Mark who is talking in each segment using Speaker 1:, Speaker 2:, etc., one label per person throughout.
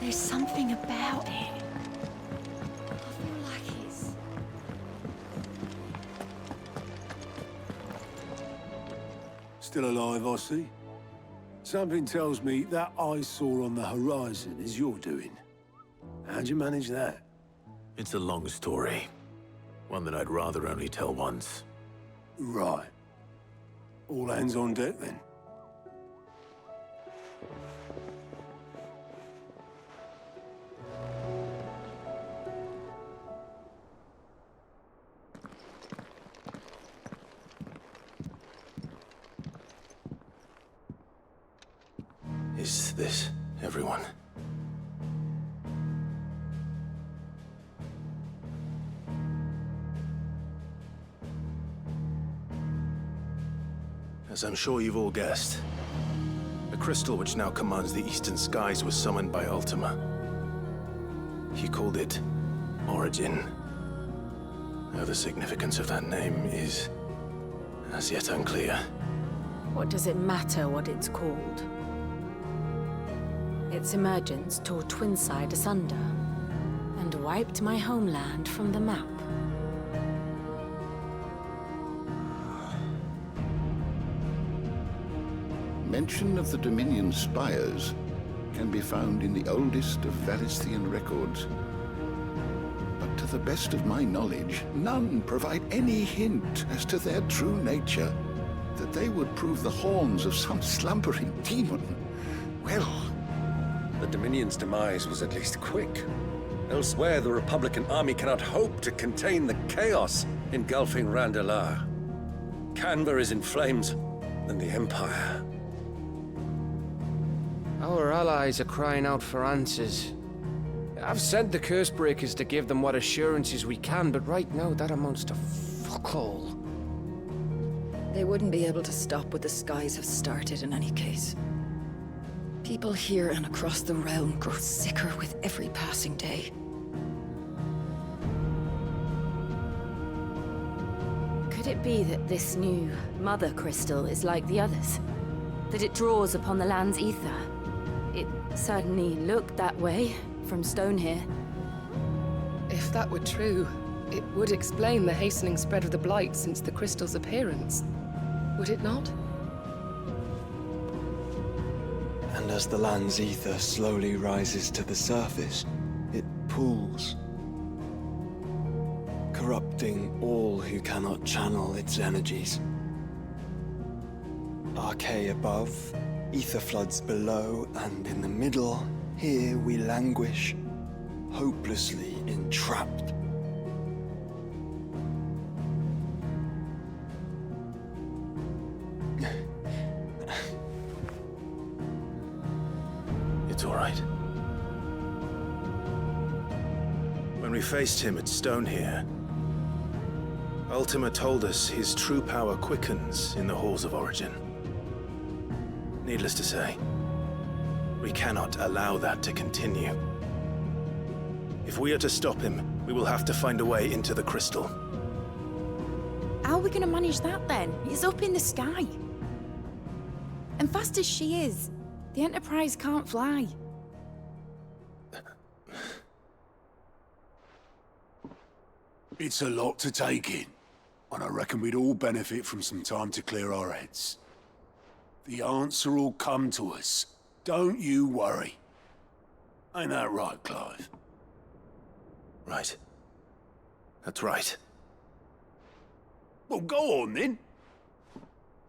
Speaker 1: There's something about it. I feel like it's...
Speaker 2: Still alive, I see. Something tells me that eyesore on the horizon is your doing. How'd you manage that?
Speaker 3: It's a long story. One that I'd rather only tell once.
Speaker 2: Right. All hands on deck, then.
Speaker 3: Is this everyone? As I'm sure you've all guessed, the crystal which now commands the eastern skies was summoned by Ultima. He called it Origin. Though the significance of that name is as yet unclear.
Speaker 1: What does it matter what it's called? Its emergence tore Twinside asunder and wiped my homeland from the map.
Speaker 4: Mention of the Dominion spires can be found in the oldest of Walistian records. But to the best of my knowledge, none provide any hint as to their true nature. That they would prove the horns of some slumbering demon. Well...
Speaker 5: The Dominion's demise was at least quick. Elsewhere, the Republican army cannot hope to contain the chaos engulfing Randalar. Canva is in flames, and the Empire.
Speaker 6: Our allies are crying out for answers. I've sent the curse breakers to give them what assurances we can, but right now that amounts to fuck all.
Speaker 7: They wouldn't be able to stop what the skies have started in any case. People here and across the realm grow sicker with every passing day.
Speaker 1: Could it be that this new mother crystal is like the others? That it draws upon the land's ether? It certainly looked that way from stone here.
Speaker 8: If that were true, it would explain the hastening spread of the blight since the crystal's appearance. Would it not?
Speaker 9: And as the land's ether slowly rises to the surface, it pools, corrupting all who cannot channel its energies. Archay above, ether floods below, and in the middle, here we languish, hopelessly entrapped.
Speaker 3: It's all right. When we faced him at Stone here, Ultima told us his true power quickens in the halls of Origin. Needless to say, we cannot allow that to continue. If we are to stop him, we will have to find a way into the crystal.
Speaker 10: How are we going to manage that then? It's up in the sky. And fast as she is, the Enterprise can't fly.
Speaker 2: It's a lot to take in, and I reckon we'd all benefit from some time to clear our heads. The answer will come to us. Don't you worry. Ain't that right, Clive?
Speaker 3: Right. That's right.
Speaker 2: Well, go on then.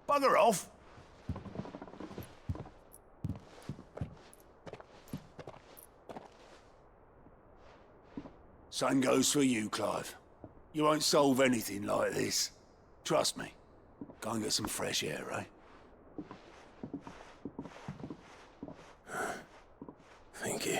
Speaker 2: Bugger off. Same goes for you, Clive. You won't solve anything like this. Trust me. Go and get some fresh air, eh?
Speaker 3: Thank you.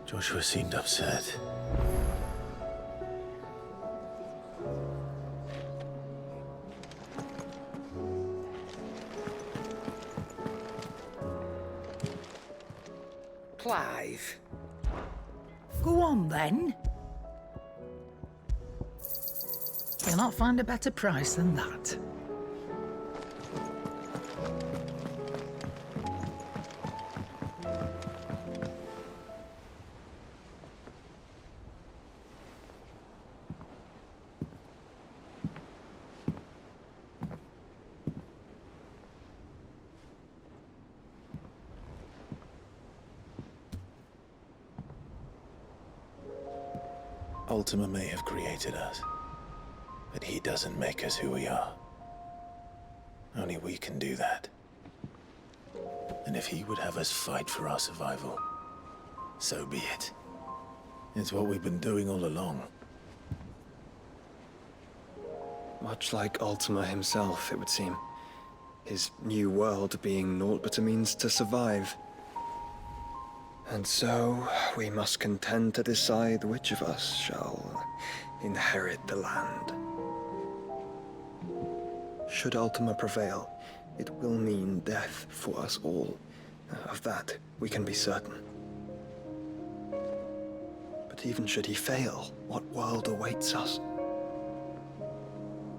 Speaker 3: Joshua seemed upset.
Speaker 11: Clive.
Speaker 12: Go on, then.
Speaker 11: You'll not find a better price than that.
Speaker 3: Ultima may have created us, but he doesn't make us who we are. Only we can do that. And if he would have us fight for our survival, so be it. It's what we've been doing all along.
Speaker 9: Much like Ultima himself, it would seem. His new world being naught but a means to survive. And so, we must contend to decide which of us shall inherit the land. Should Ultima prevail, it will mean death for us all. Of that, we can be certain. But even should he fail, what world awaits us?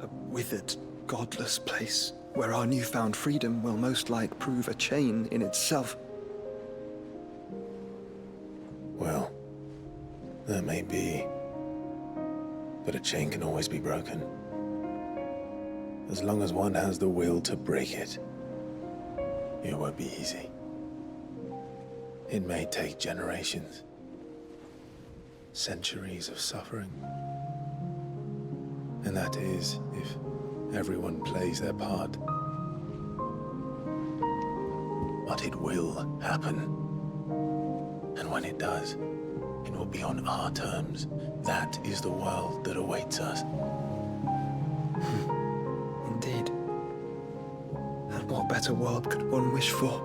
Speaker 9: A withered, godless place, where our newfound freedom will most like prove a chain in itself.
Speaker 3: Well, that may be, but a chain can always be broken. As long as one has the will to break it, it won't be easy. It may take generations, centuries of suffering. And that is, if everyone plays their part. But it will happen. And when it does, it will be on our terms. That is the world that awaits us.
Speaker 9: Indeed. And what better world could one wish for?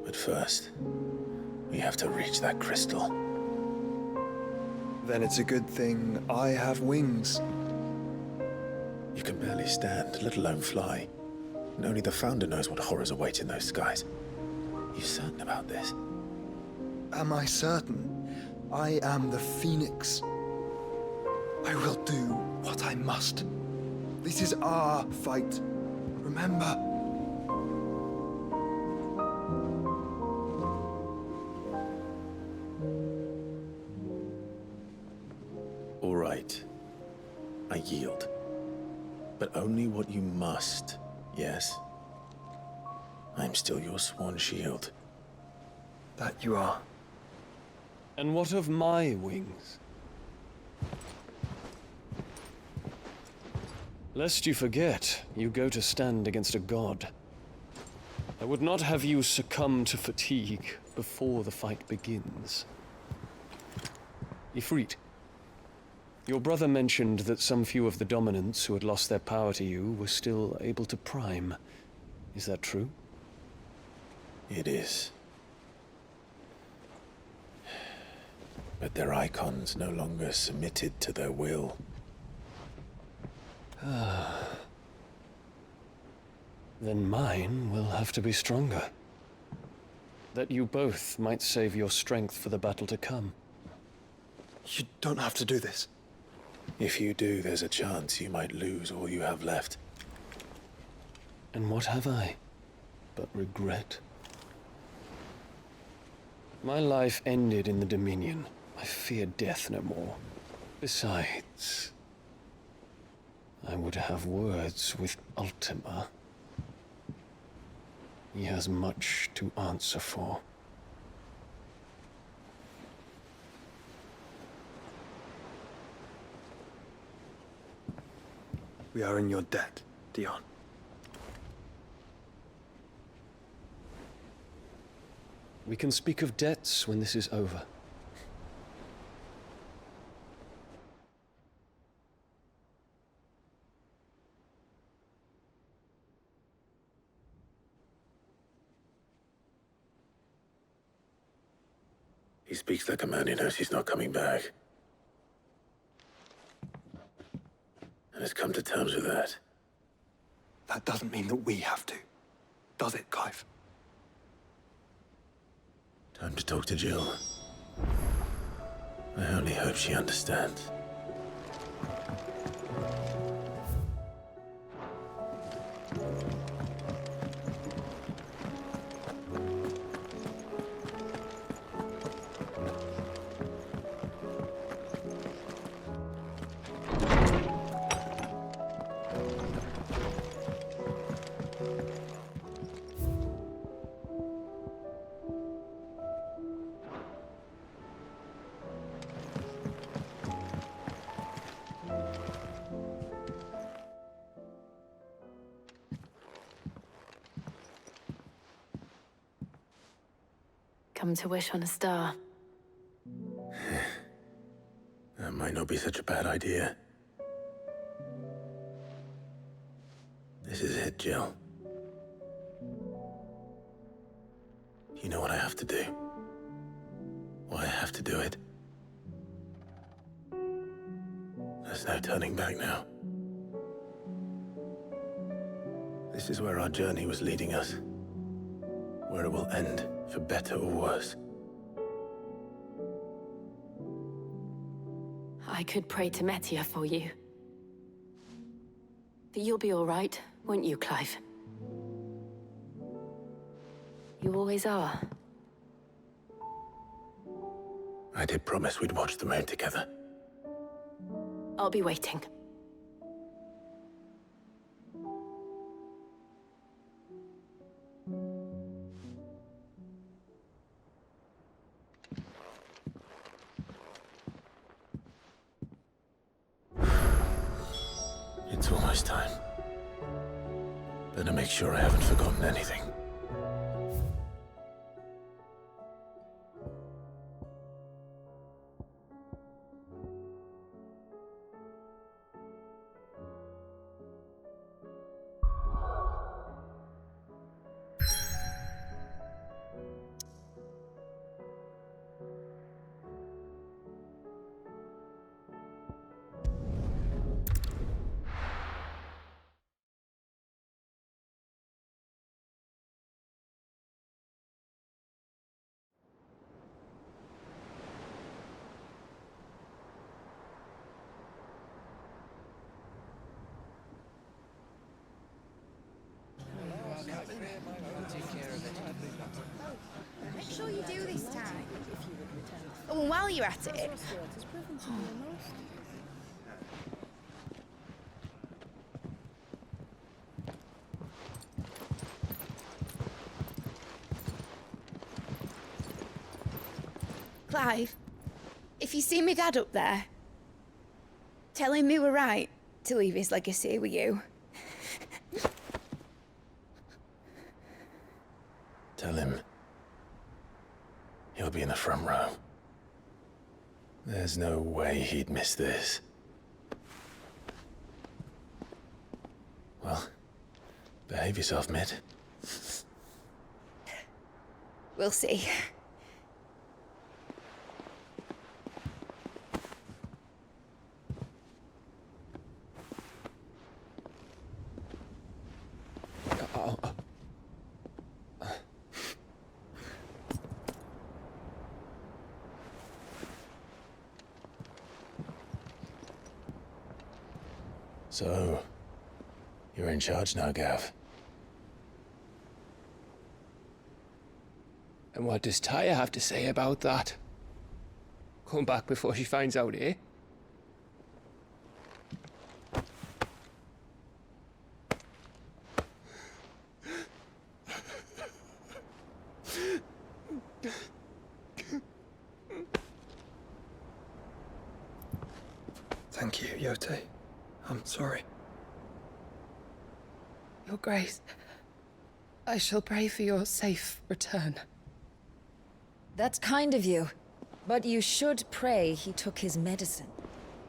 Speaker 3: But first, we have to reach that crystal.
Speaker 9: Then it's a good thing I have wings.
Speaker 3: You can barely stand, let alone fly. And only the Founder knows what horrors await in those skies. You certain about this?
Speaker 9: Am I certain? I am the Phoenix. I will do what I must. This is our fight. Remember?
Speaker 3: All right. I yield. But only what you must, yes? I'm still your sworn shield.
Speaker 9: That you are.
Speaker 6: And what of my wings? Lest you forget, you go to stand against a god. I would not have you succumb to fatigue before the fight begins. Ifrit, your brother mentioned that some few of the dominants who had lost their power to you were still able to prime. Is that true?
Speaker 3: It is. But their icons no longer submitted to their will.
Speaker 6: Then mine will have to be stronger. That you both might save your strength for the battle to come.
Speaker 9: You don't have to do this.
Speaker 3: If you do, there's a chance you might lose all you have left.
Speaker 6: And what have I but regret? My life ended in the Dominion. I fear death no more. Besides, I would have words with Ultima. He has much to answer for.
Speaker 9: We are in your debt, Dion.
Speaker 6: We can speak of debts when this is over.
Speaker 3: He speaks like a man who knows he's not coming back. And has come to terms with that.
Speaker 9: That doesn't mean that we have to, does it, Clive?
Speaker 3: Time to talk to Jill. I only hope she understands.
Speaker 1: Come to wish on a star.
Speaker 3: That might not be such a bad idea. This is it, Jill. You know what I have to do. Why I have to do it. There's no turning back now. This is where our journey was leading us. Where it will end, for better or worse.
Speaker 1: I could pray to Metia for you. But you'll be all right, won't you, Clive? You always are.
Speaker 3: I did promise we'd watch the moon together.
Speaker 1: I'll be waiting.
Speaker 3: It's almost time. Better make sure I haven't forgotten anything.
Speaker 10: Make sure you do this time. Oh, and while you're at it... Clive, if you see me dad up there, tell him we were right to leave his legacy with you.
Speaker 3: Tell him he'll be in the front row. There's no way he'd miss this. Well, behave yourself, Mitt.
Speaker 10: We'll see.
Speaker 3: So, you're in charge now, Gav.
Speaker 6: And what does Tyre have to say about that? Come back before she finds out, eh?
Speaker 9: Thank you, Yote. I'm sorry.
Speaker 8: Your Grace, I shall pray for your safe return.
Speaker 7: That's kind of you. But you should pray he took his medicine.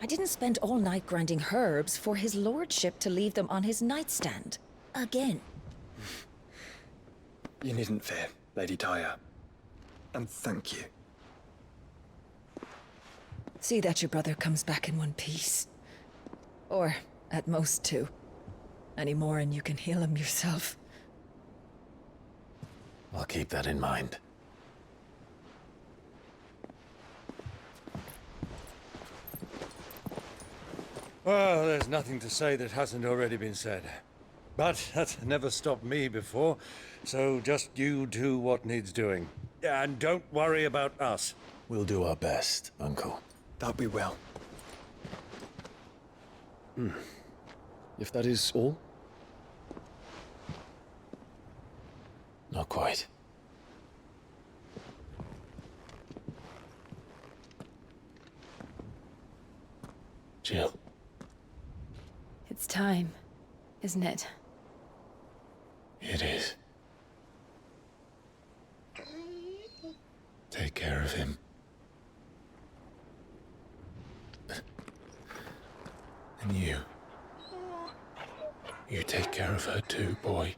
Speaker 7: I didn't spend all night grinding herbs for his lordship to leave them on his nightstand. Again.
Speaker 9: You needn't fear, Lady Tyre. And thank you.
Speaker 7: See that your brother comes back in one piece. Or, at most, two. Any more and you can heal him yourself.
Speaker 3: I'll keep that in mind.
Speaker 12: Well, there's nothing to say that hasn't already been said. But that's never stopped me before, so just you do what needs doing. And don't worry about us.
Speaker 3: We'll do our best, Uncle.
Speaker 9: That we will.
Speaker 6: If that is all?
Speaker 3: Not quite. Jill.
Speaker 1: It's time, isn't it?
Speaker 3: It is. Take care of him. And you. You take care of her too, boy.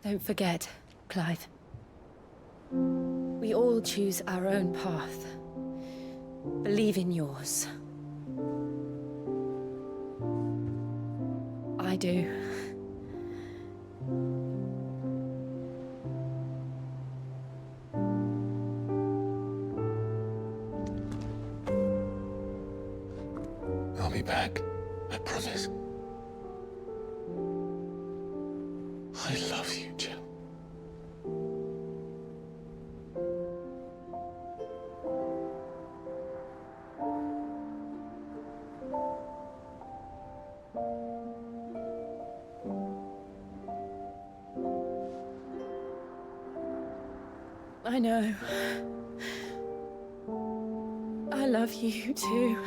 Speaker 1: Don't forget, Clive. We all choose our own path. Believe in yours. I do.
Speaker 3: I'll be back. I promise. I love you, Jill.
Speaker 1: I know. I love you too.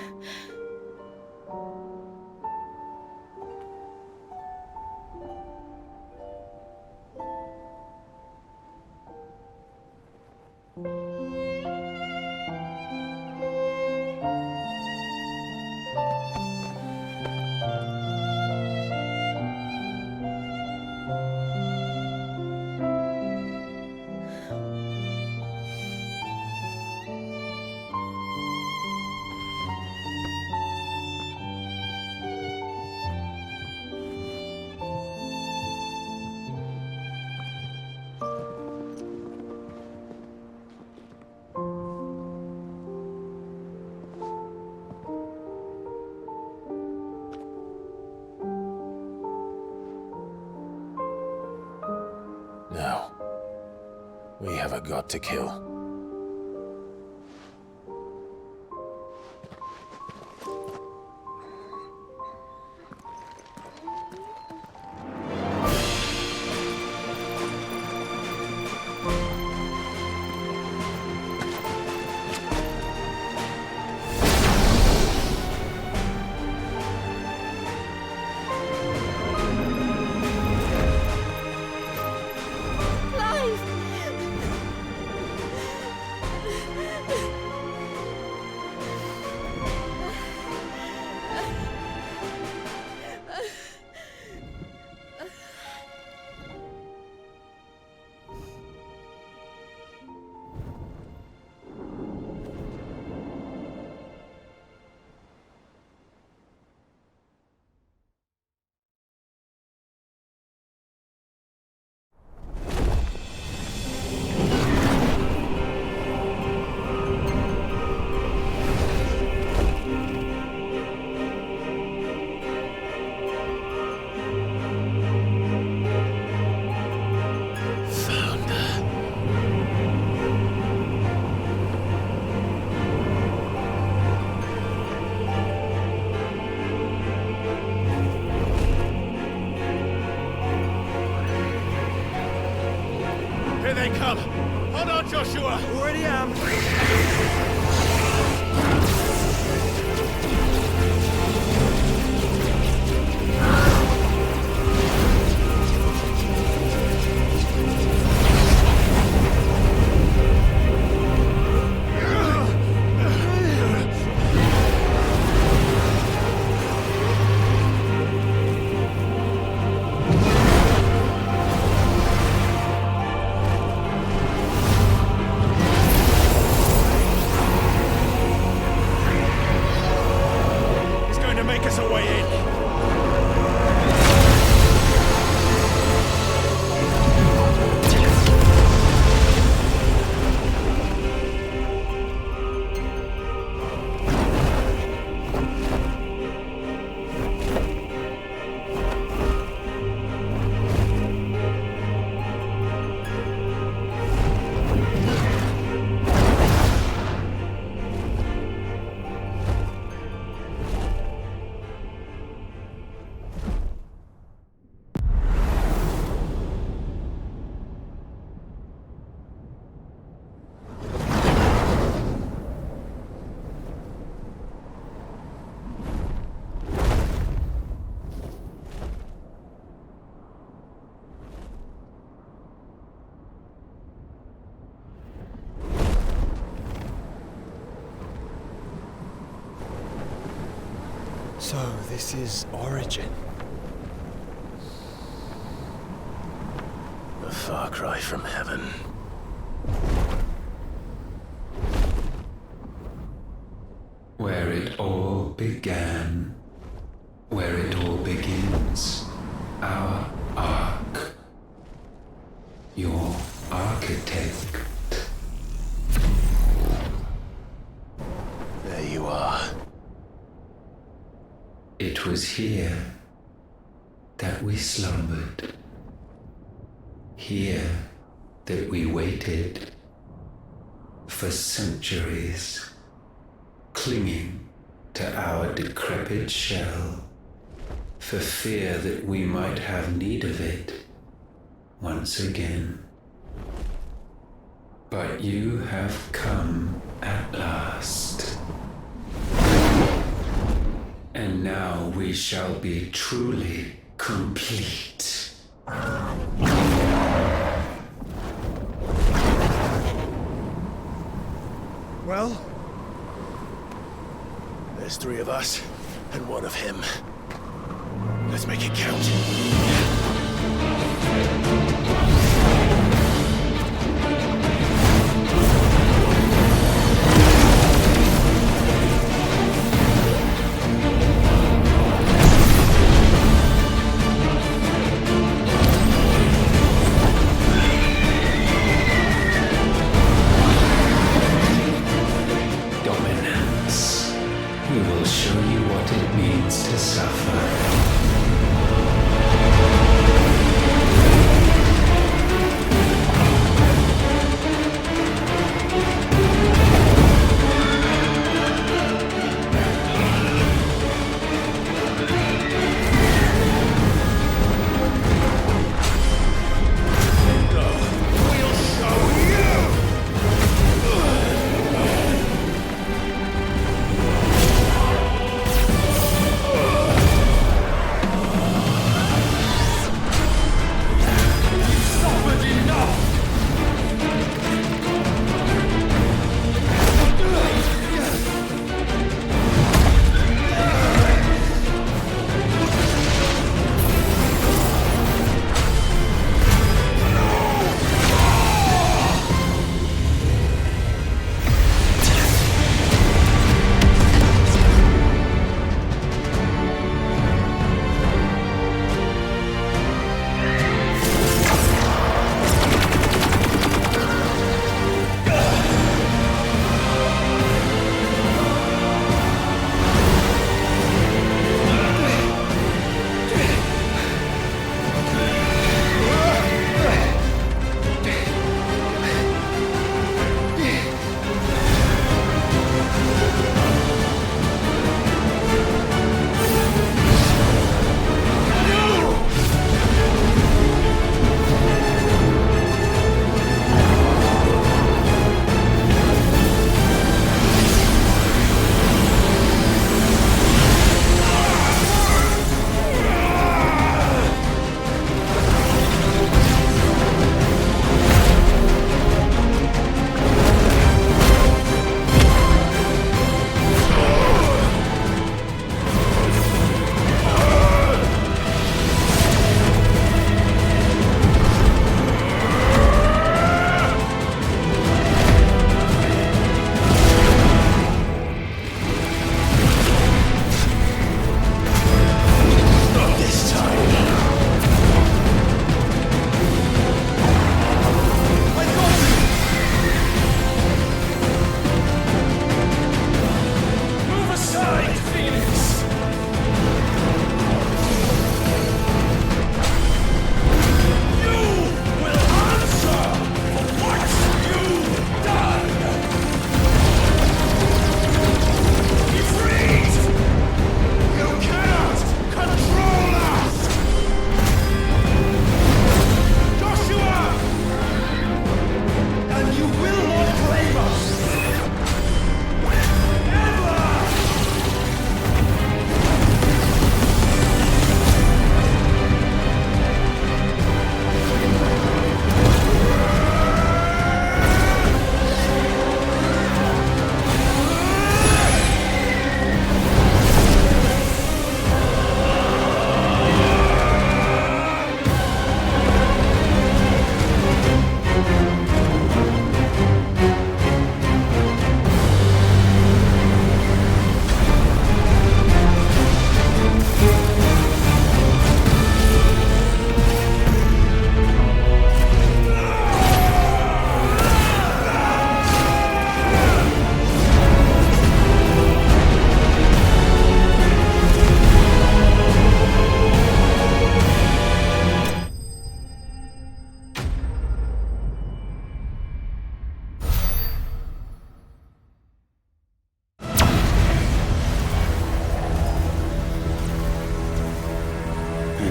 Speaker 3: Now, we have a god to kill.
Speaker 12: Here they come! Hold on, Joshua!
Speaker 9: Already am.
Speaker 3: make us a way in.
Speaker 6: So, this is Origin.
Speaker 3: A far cry from heaven.
Speaker 13: Where it all began. Where it all begins. Our arc. Your architect.
Speaker 3: There you are.
Speaker 13: It was here that we slumbered. Here that we waited for centuries, clinging to our decrepit shell, for fear that we might have need of it once again. But you have come at last. And now we shall be truly complete.
Speaker 3: Well, there's 3 of us and 1 of him. Let's make it count.
Speaker 13: We will show you what it means to suffer.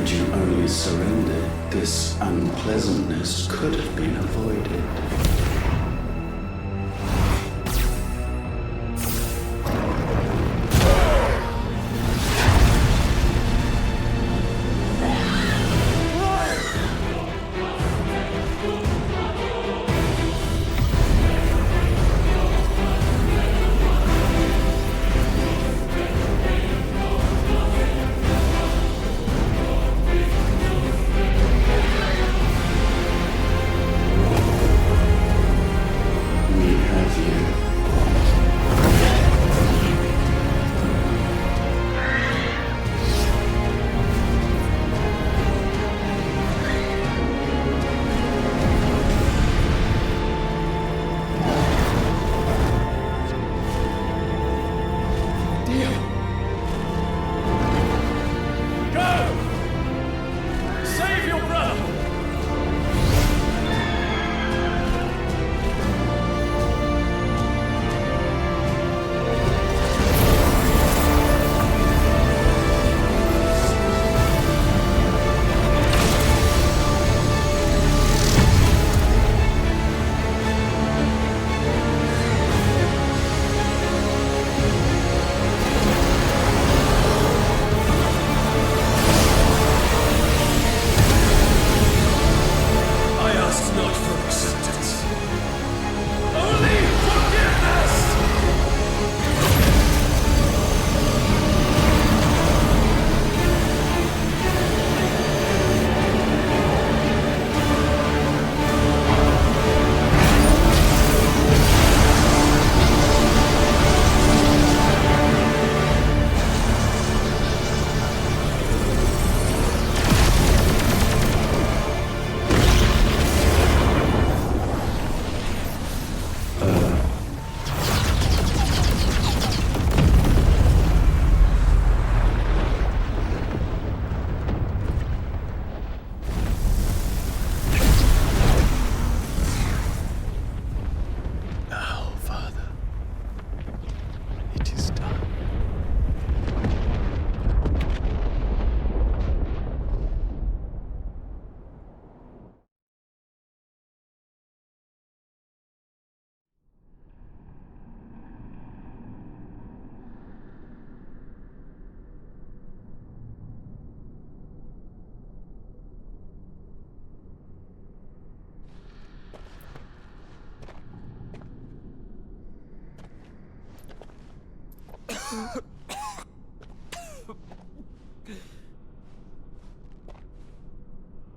Speaker 13: Had you only surrendered, this unpleasantness could have been avoided.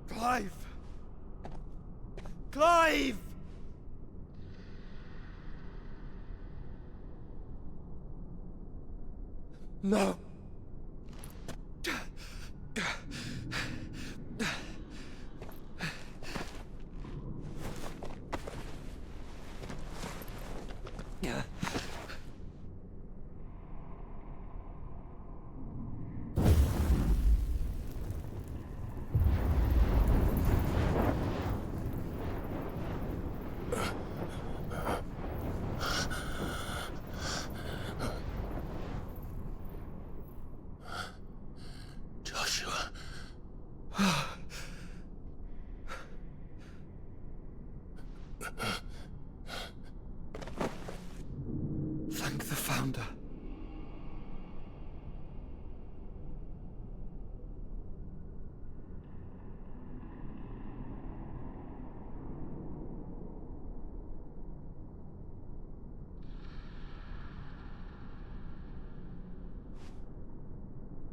Speaker 14: Clive! Clive! No! Thank the Founder.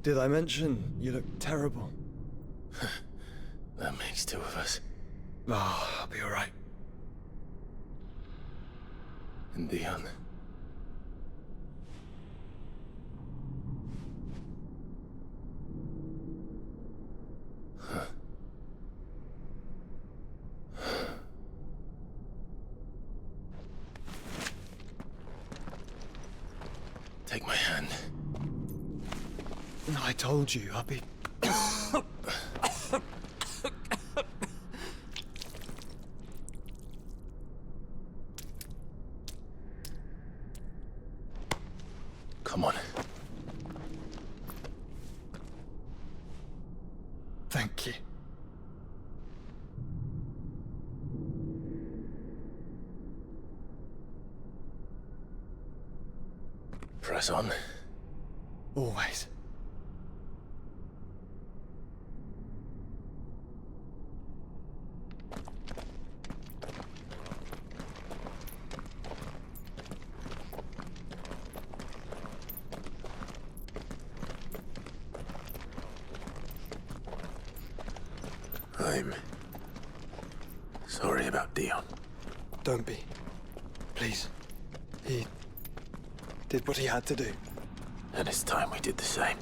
Speaker 9: Did I mention you look terrible?
Speaker 3: That makes two of us.
Speaker 9: Oh, I'll be alright.
Speaker 3: And Dion. Take my hand.
Speaker 9: I told you, I'll be...
Speaker 3: Come on.
Speaker 9: Thank you.
Speaker 3: Press on.
Speaker 9: Always.
Speaker 3: I'm sorry about Dion.
Speaker 9: Don't be. Please. He did what he had to do.
Speaker 3: And it's time we did the same.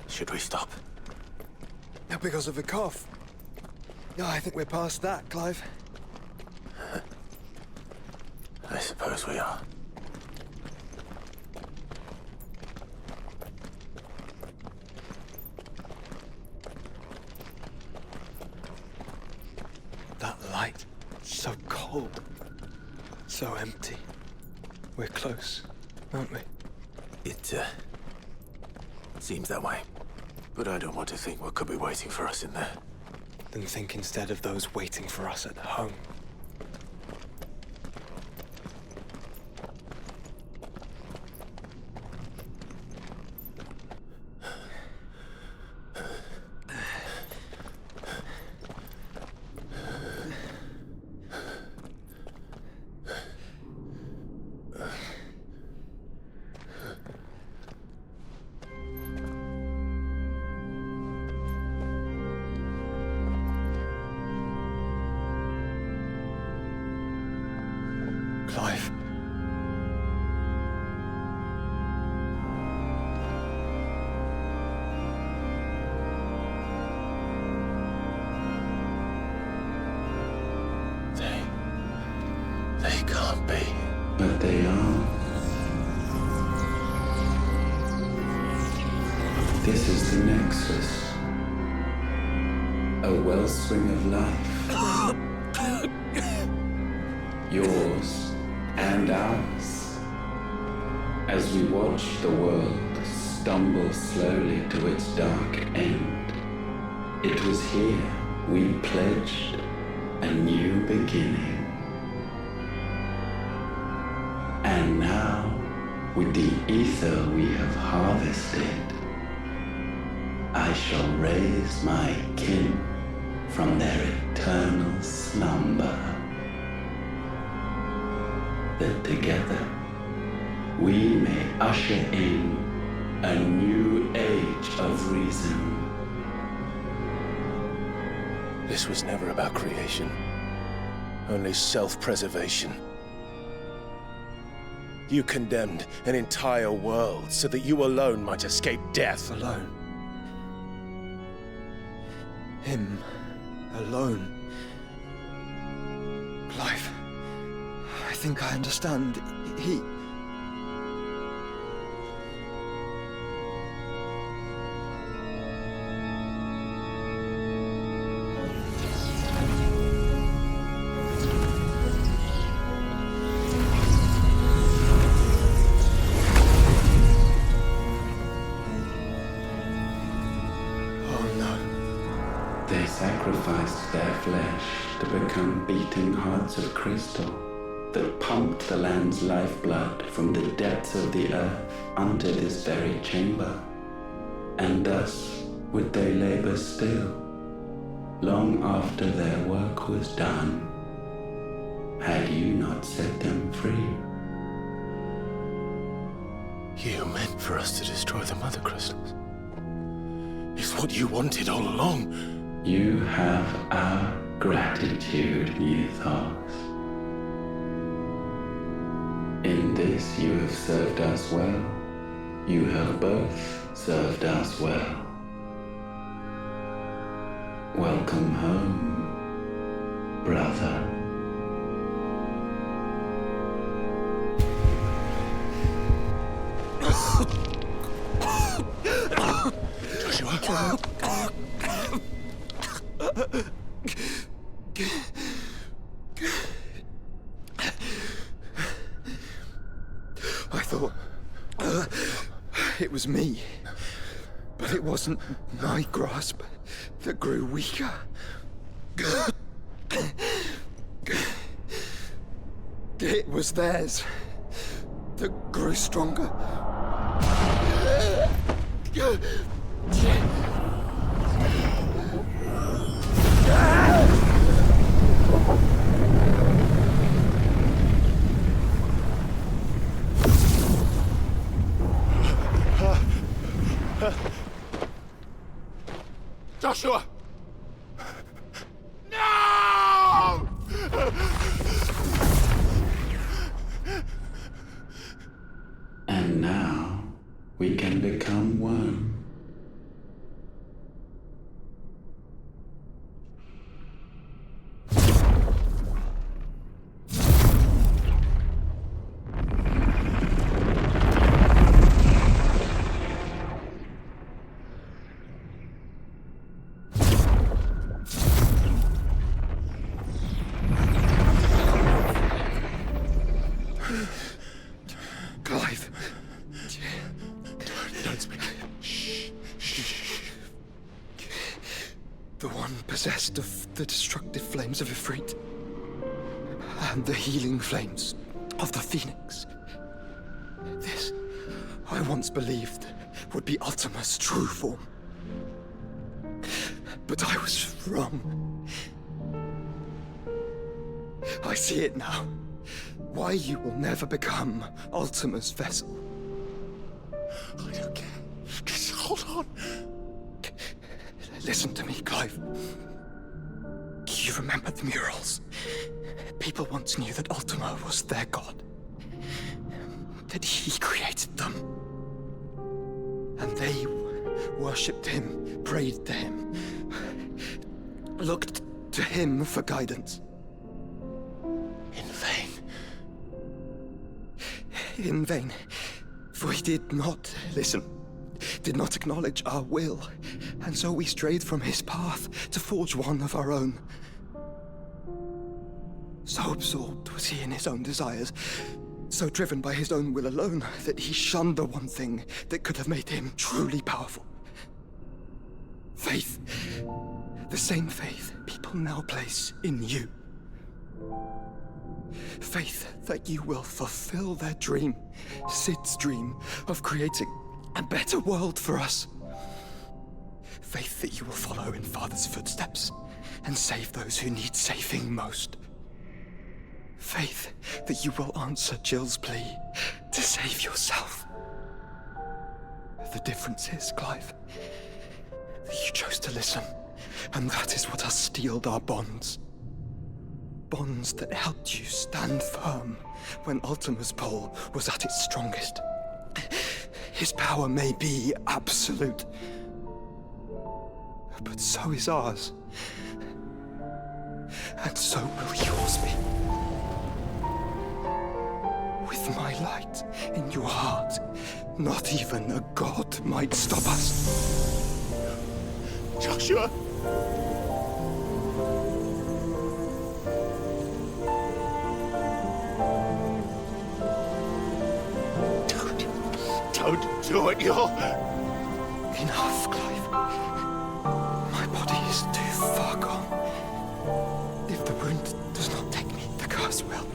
Speaker 3: Should we stop?
Speaker 9: Now because of the cough. No, I think we're past that, Clive.
Speaker 3: I suppose we are.
Speaker 9: That light, so cold, so empty. We're close, aren't we?
Speaker 3: It seems that way. But I don't want to think what could be waiting for us in there.
Speaker 9: Then think instead of those waiting for us at home. Clive.
Speaker 3: They can't be.
Speaker 13: But they are. This is the Nexus. A wellspring of life. Yours and ours. As we watch the world stumble slowly to its dark end, it was here we pledged a new beginning. And now, with the ether we have harvested, I shall raise my kin from their eternal slumber. That together we may usher in a new age of reason.
Speaker 3: This was never about creation, only self-preservation. You condemned an entire world so that you alone might escape death.
Speaker 9: Alone. Him. Alone. Clive. I think I understand. He...
Speaker 13: They sacrificed their flesh to become beating hearts of crystal that pumped the land's lifeblood from the depths of the earth unto this very chamber. And thus would they labor still, long after their work was done, had you not set them free.
Speaker 3: You meant for us to destroy the mother crystals. It's what you wanted all along.
Speaker 13: You have our gratitude, Mythos. In this you have served us well. You have both served us well. Welcome home, brother.
Speaker 3: Joshua.
Speaker 14: was me. But it wasn't my grasp that grew weaker. It was theirs that grew stronger.
Speaker 2: Joshua! No!
Speaker 13: And now we can become one.
Speaker 14: Clive.
Speaker 2: Don't speak. Shh.
Speaker 14: The one possessed of the destructive flames of Ifrit. And the healing flames of the Phoenix. This, I once believed, would be Ultima's true form. But I was wrong. I see it now. Why you will never become Ultima's vessel.
Speaker 2: I don't care. Just hold on.
Speaker 14: Listen to me, Clive. You remember the murals? People once knew that Ultima was their god. That he created them. And they worshipped him, prayed to him, looked to him for guidance. In vain. In vain. For he did not listen, did not acknowledge our will, and so we strayed from his path to forge one of our own. So absorbed was he in his own desires, so driven by his own will alone, that he shunned the one thing that could have made him truly powerful. Faith. The same faith people now place in you. Faith that you will fulfill their dream, Sid's dream, of creating a better world for us. Faith that you will follow in Father's footsteps and save those who need saving most. Faith that you will answer Jill's plea to save yourself. The difference is, Clive, that you chose to listen, and that is what has steeled our bonds. Bonds that helped you stand firm when Ultima's pull was at its strongest. His power may be absolute, but so is ours. And so will yours be. With my light in your heart, not even a god might stop us.
Speaker 2: Joshua! Don't do it, you're...
Speaker 14: Enough, Clive. My body is too far gone. If the wound does not take me, the curse will.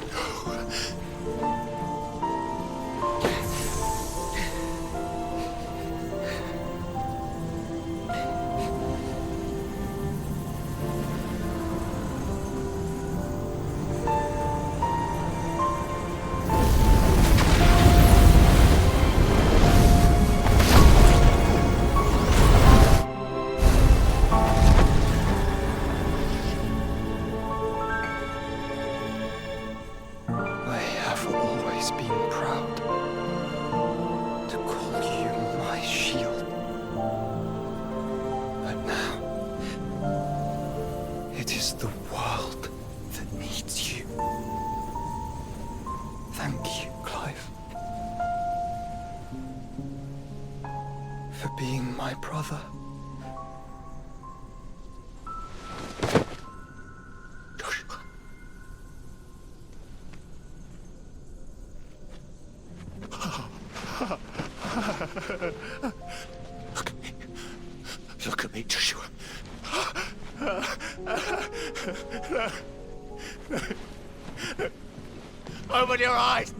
Speaker 2: Open your eyes!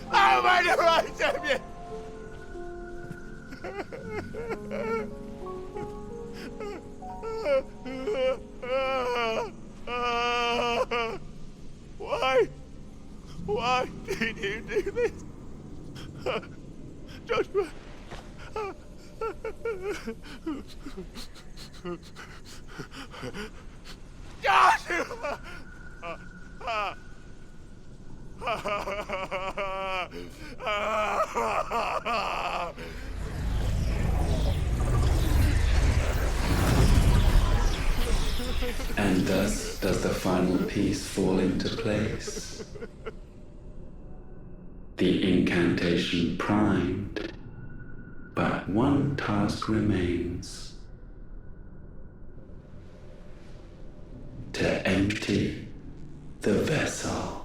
Speaker 2: Open your eyes, Damien! Why? Why did you do this? Joshua! Joshua!
Speaker 13: And thus does the final piece fall into place. The incantation primed, but one task remains. To empty the vessel.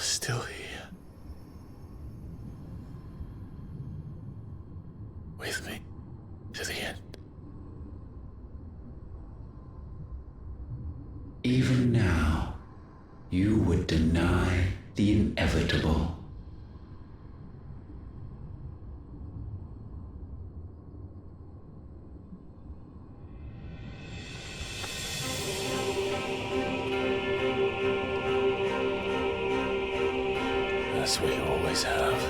Speaker 3: Still here. With me to the end.
Speaker 13: Even now, you would deny the inevitable.
Speaker 3: As we always have,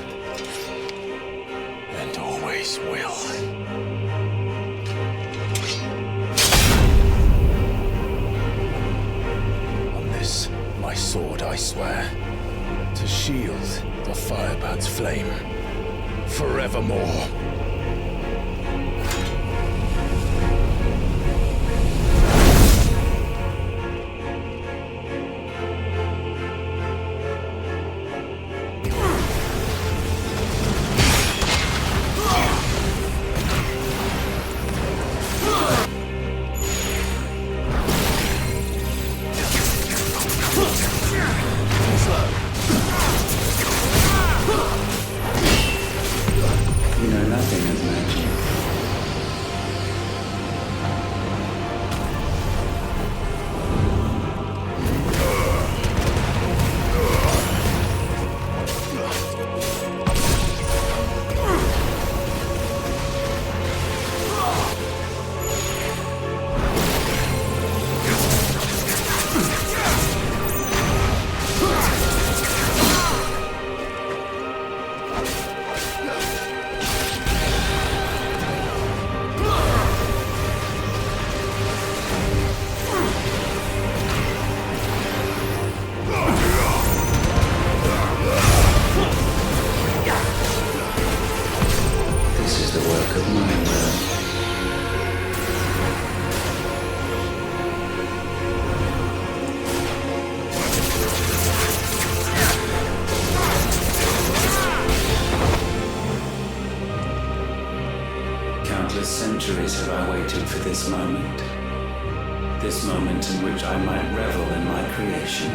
Speaker 3: and always will. On this, my sword, I swear, to shield the Firebird's flame forevermore.
Speaker 13: Centuries have I waited for this moment. This moment in which I might revel in my creation,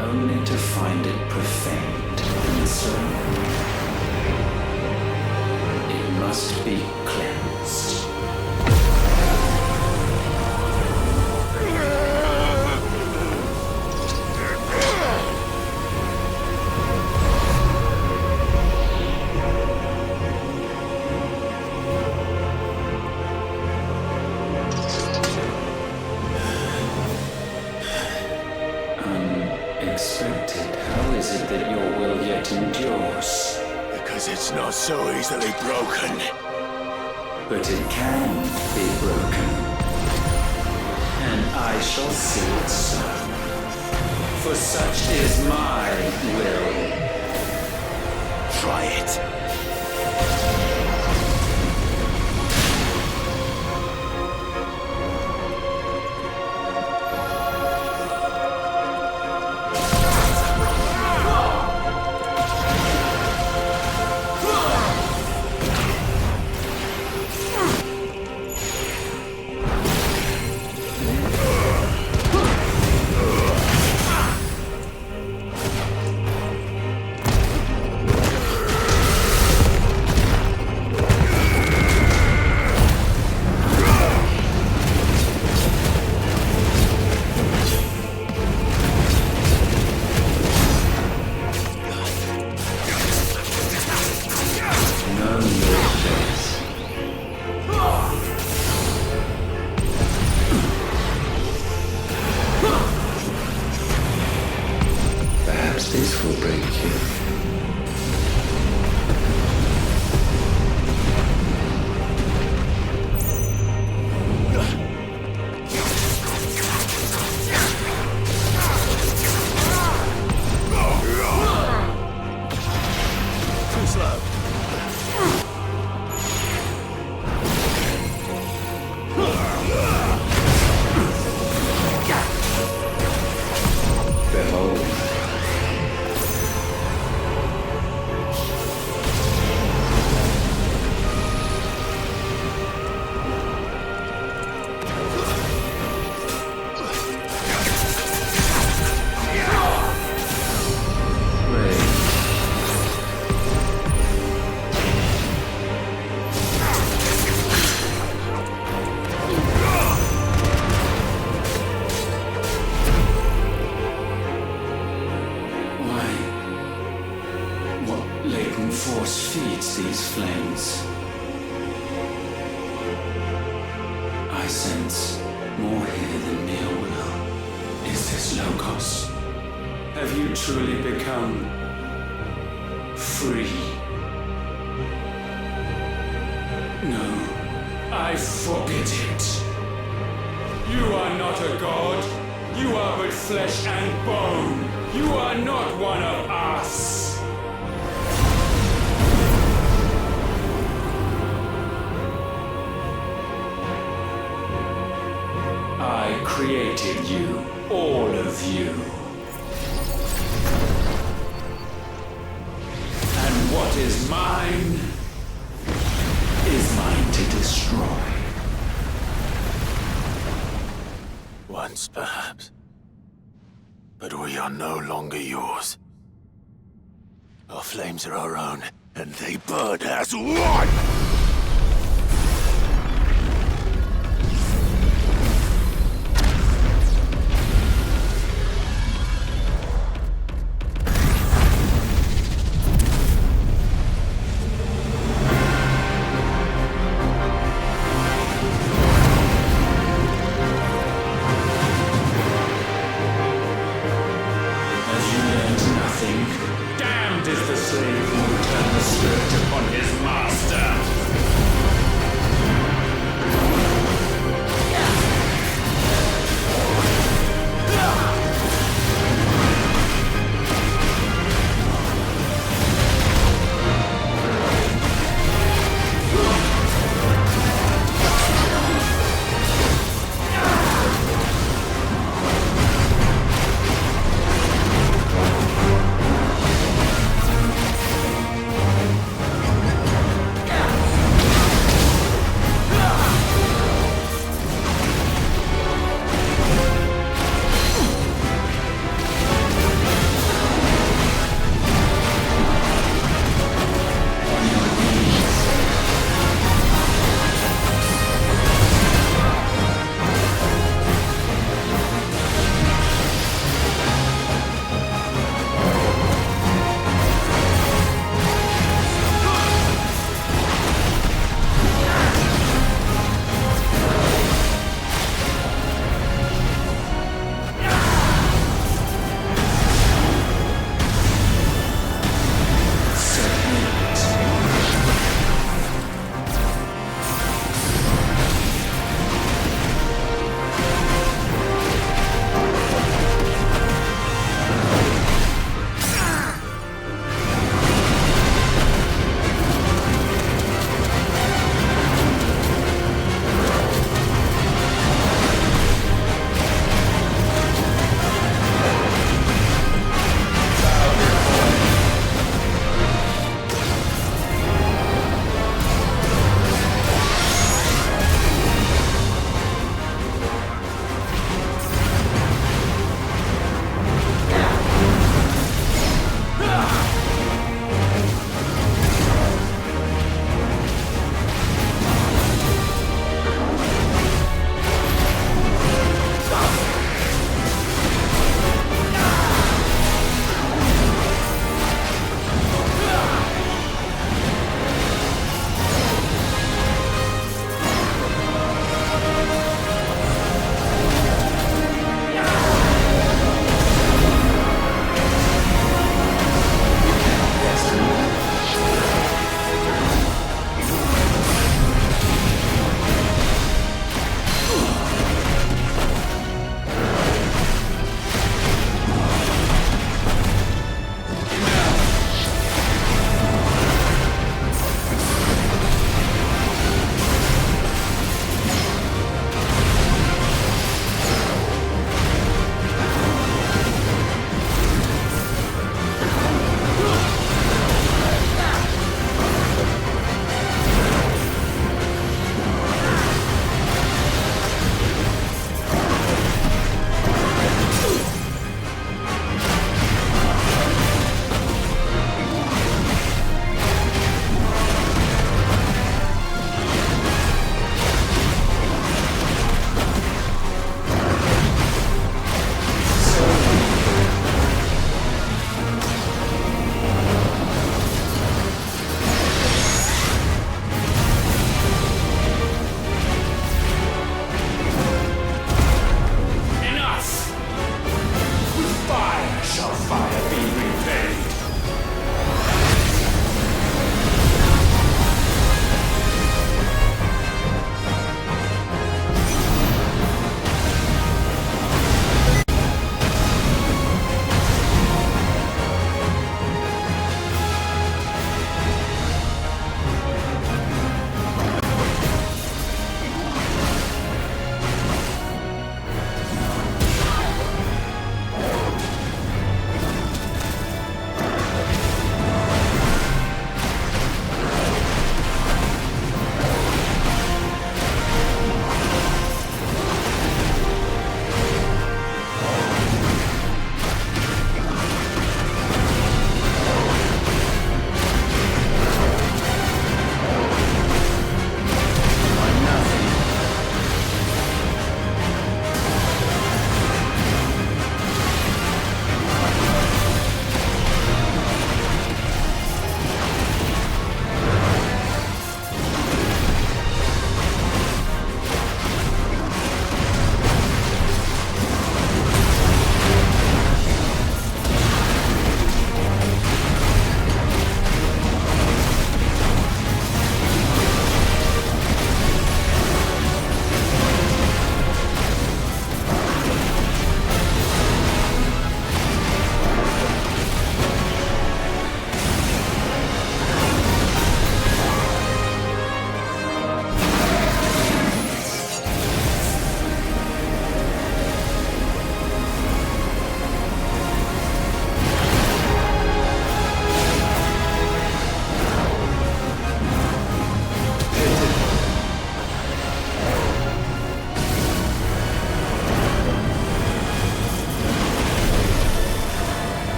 Speaker 13: only to find it profaned and soiled. It must be cleansed. Unexpected. How is it that your will yet endures?
Speaker 2: guess it's not so easily broken.
Speaker 13: But it can be broken. And I shall see it so. For such is my will.
Speaker 2: Try it.
Speaker 13: This will break you.
Speaker 2: Too slow.
Speaker 13: Behold. Force feeds these flames. I sense more here than mere will. Is this Logos? Have you truly become free? No, I forbid it. You are not a god. You are but flesh and bone. You are not one of us. I created you, all of you. And what is mine to destroy.
Speaker 2: Once, perhaps. But we are no longer yours. Our flames are our own, and they burn as one!
Speaker 13: Damned is the slave who will turn the spirit upon his master!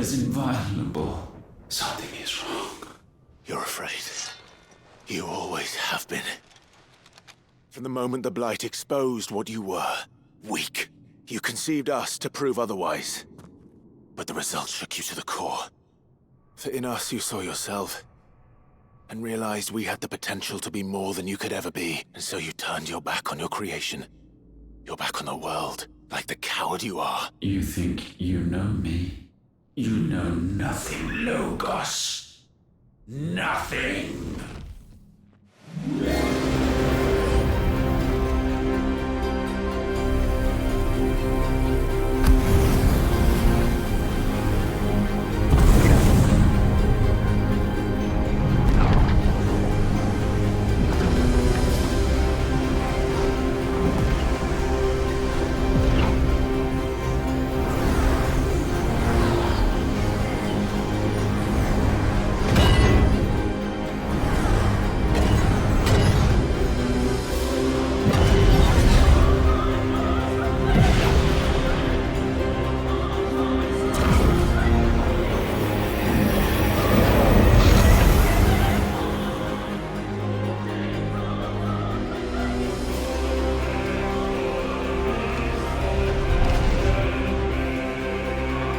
Speaker 13: is inviolable. Something is wrong.
Speaker 3: You're afraid. You always have been. From the moment the Blight exposed what you were, weak, you conceived us to prove otherwise. But the results shook you to the core. For in us you saw yourself, and realized we had the potential to be more than you could ever be. And so you turned your back on your creation. Your back on the world, like the coward you are.
Speaker 13: You think you know me? You know nothing, Logos. Nothing!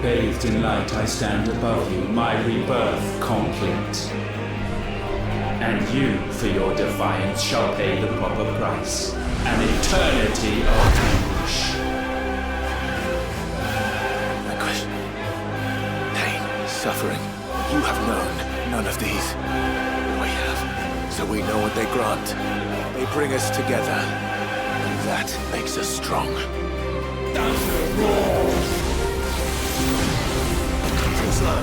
Speaker 13: Bathed in light, I stand above you, my rebirth complete. And you, for your defiance, shall pay the proper price. An eternity of anguish.
Speaker 3: Anguish. Pain. Suffering. You have known none of these. We have. So we know what they grant. They bring us together. And that makes us strong.
Speaker 13: Thunder roar!
Speaker 3: Too slow.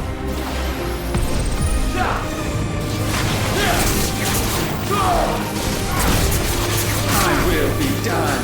Speaker 13: I will be done.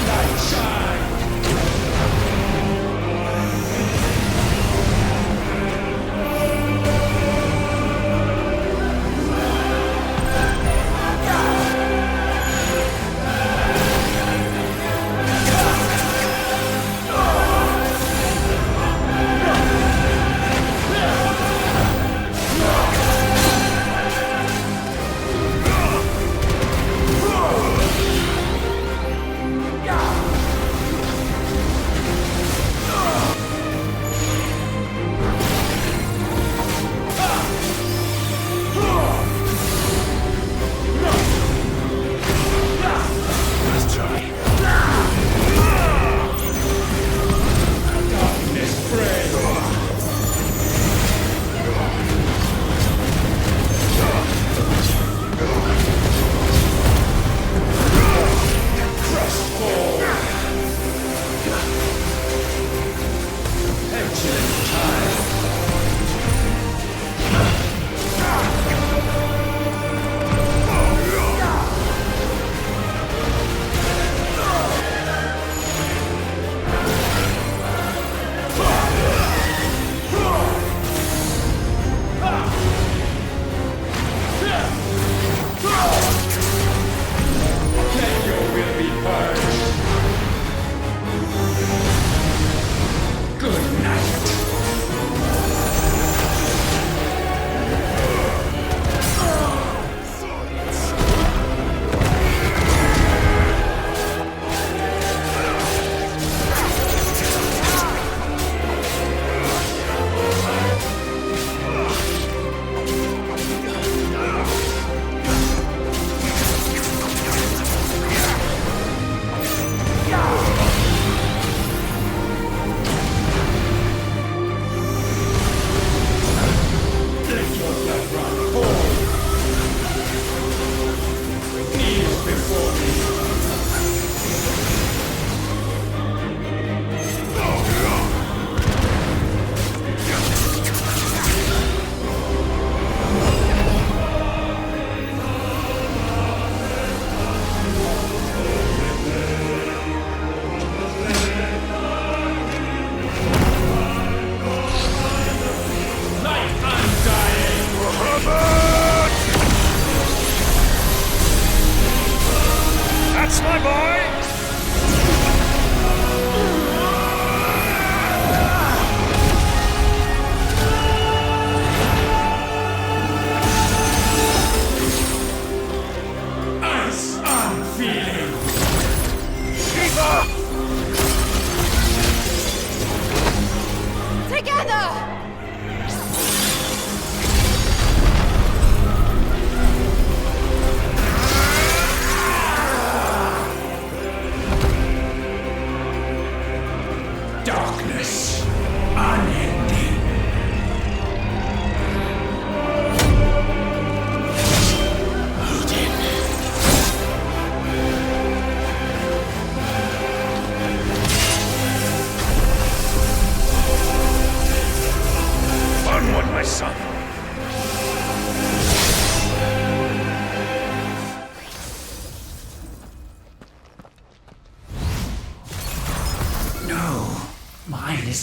Speaker 13: Light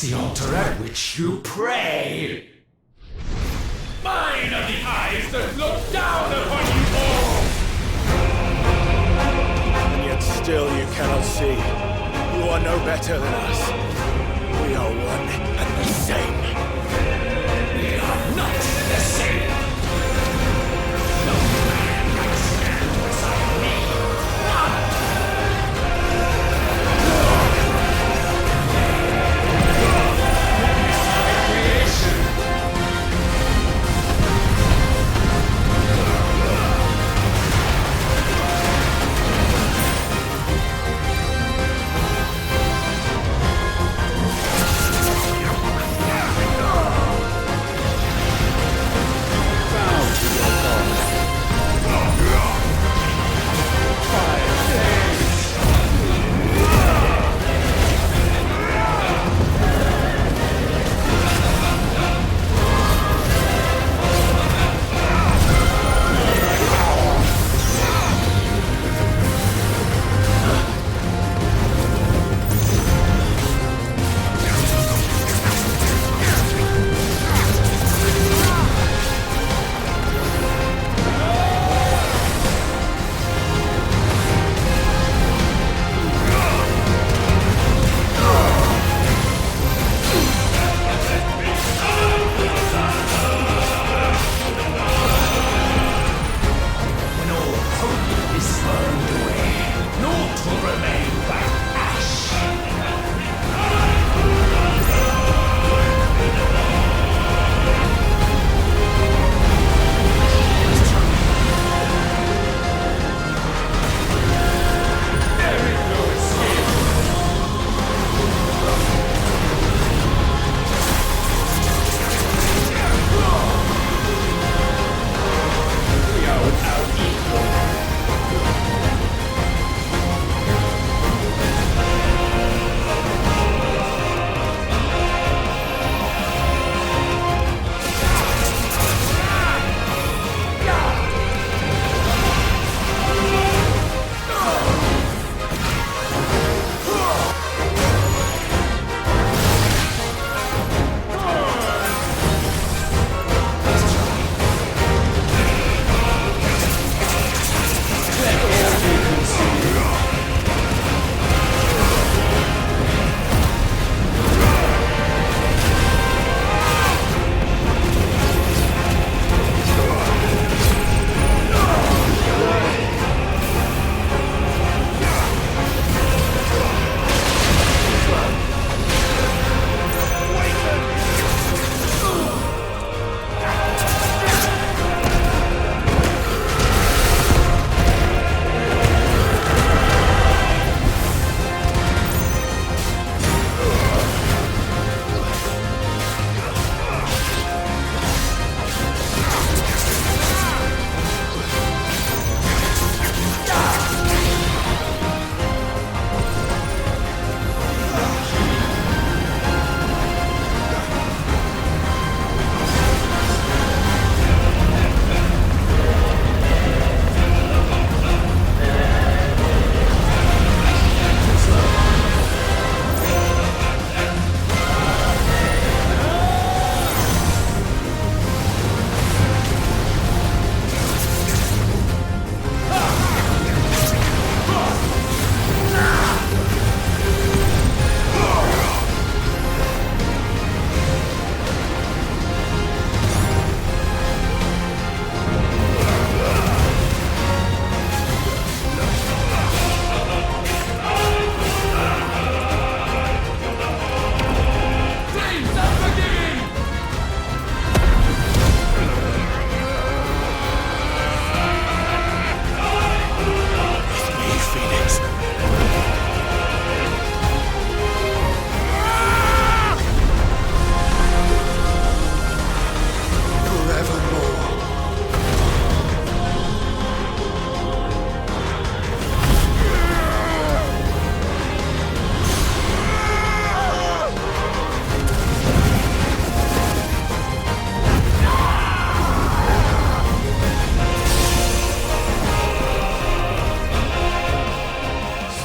Speaker 15: is the altar at which you pray. Mine are the eyes that look down upon you all!
Speaker 3: And yet still you cannot see. You are no better than us. We are one and the same.
Speaker 15: We are not the same! No man can stand beside me! None!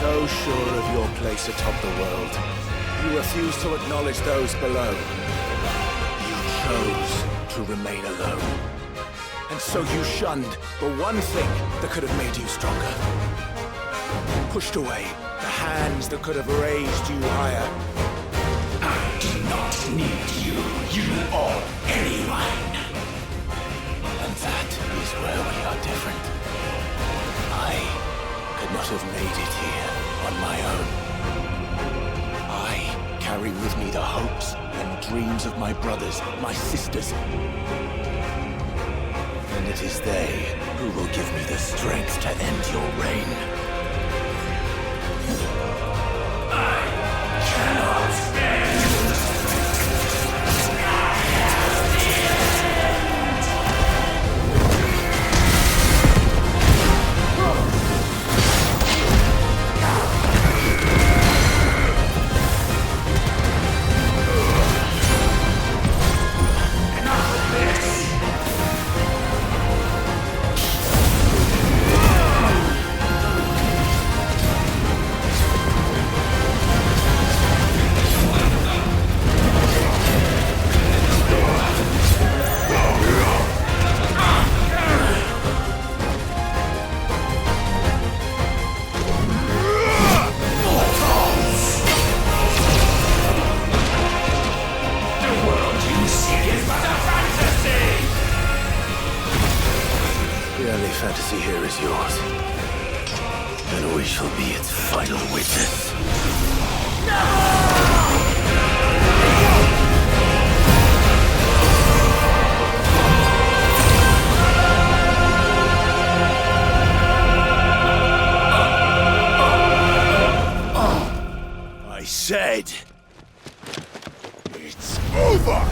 Speaker 3: so sure of your place atop the world. You refuse to acknowledge those below. You chose to remain alone. And so you shunned the one thing that could have made you stronger. Pushed away the hands that could have raised you higher.
Speaker 15: I do not need you, you or anyone.
Speaker 3: And that is where we are different. I could not have made it here on my own. I carry with me the hopes and dreams of my brothers, my sisters. And it is they who will give me the strength to end your reign.
Speaker 15: I cannot stand.
Speaker 3: Fantasy here is yours, and we shall be its final witness. I said, it's over!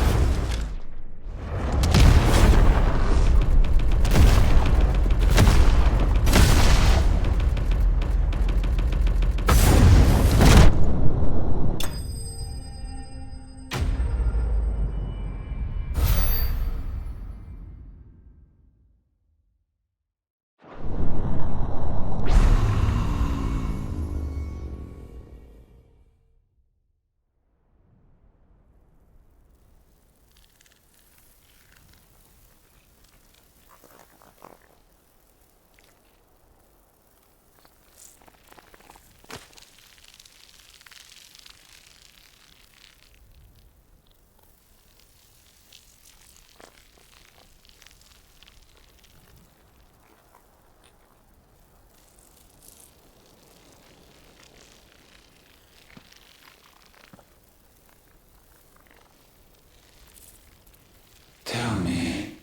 Speaker 13: Tell me,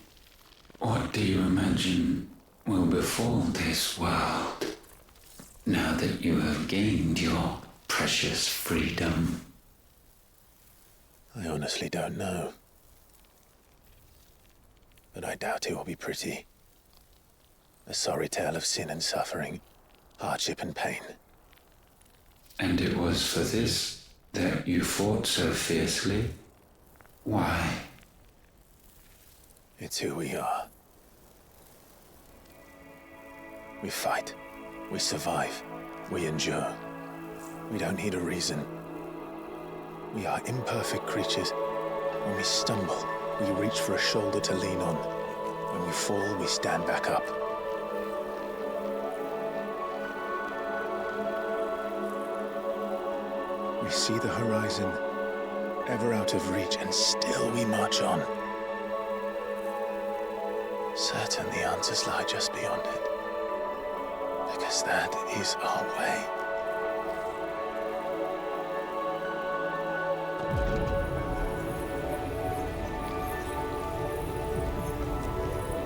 Speaker 13: what do you imagine will befall this world now that you have gained your precious freedom?
Speaker 3: I honestly don't know. But I doubt it will be pretty. A sorry tale of sin and suffering, hardship and pain.
Speaker 13: And it was for this that you fought so fiercely? Why?
Speaker 3: It's who we are. We fight. We survive. We endure. We don't need a reason. We are imperfect creatures. When we stumble, we reach for a shoulder to lean on. When we fall, we stand back up. We see the horizon, ever out of reach, and still we march on. Certain the answers lie just beyond it. Because that is our way.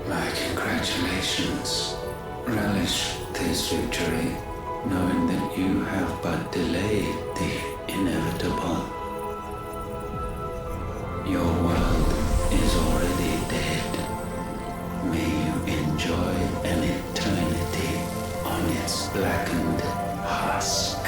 Speaker 13: My congratulations. Relish this victory, knowing that you have but delayed the inevitable. Your world is already dead. May you enjoy an eternity on its blackened husk.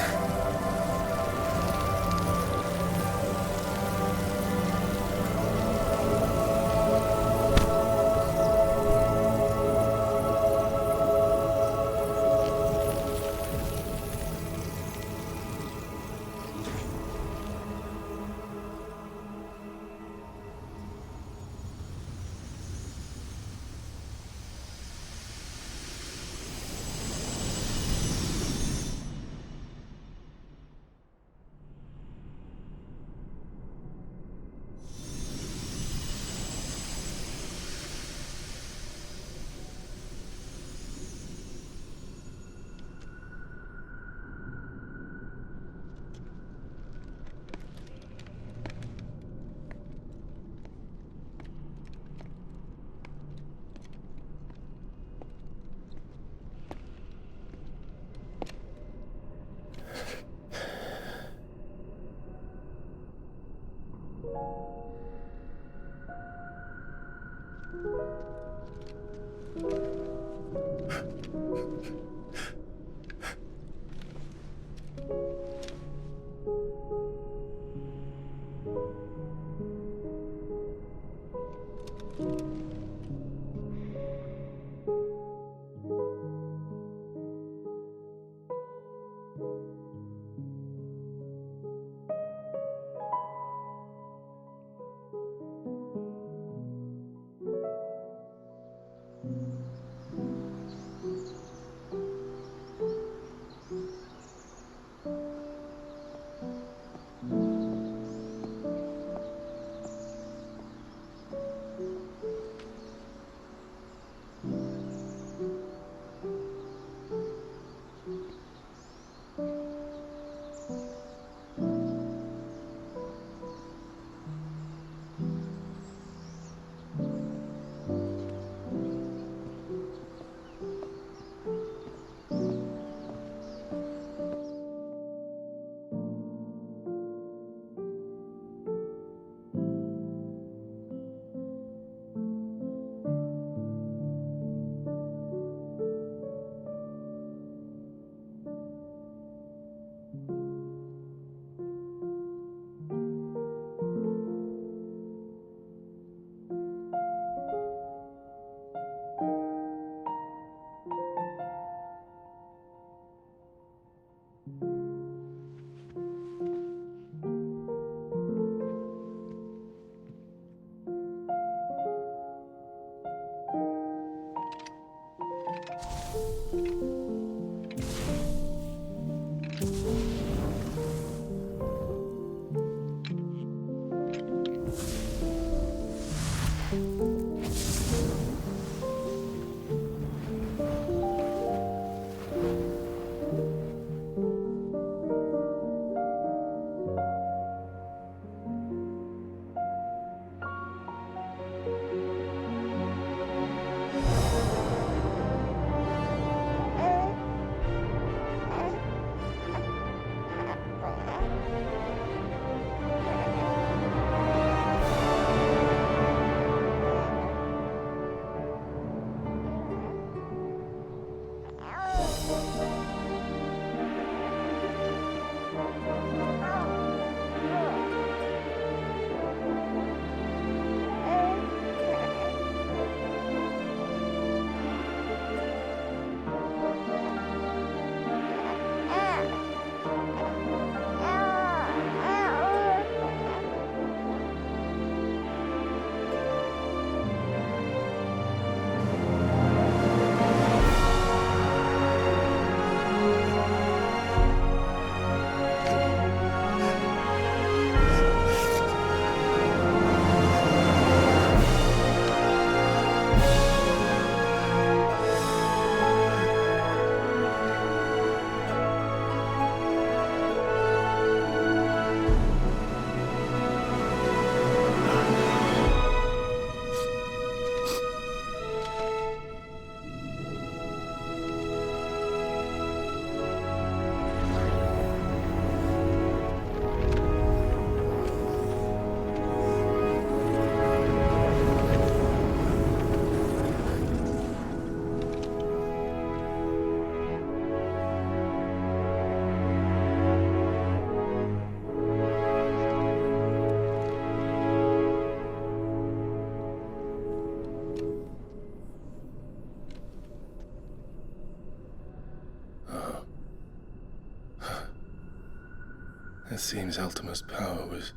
Speaker 3: It seems Ultima's power was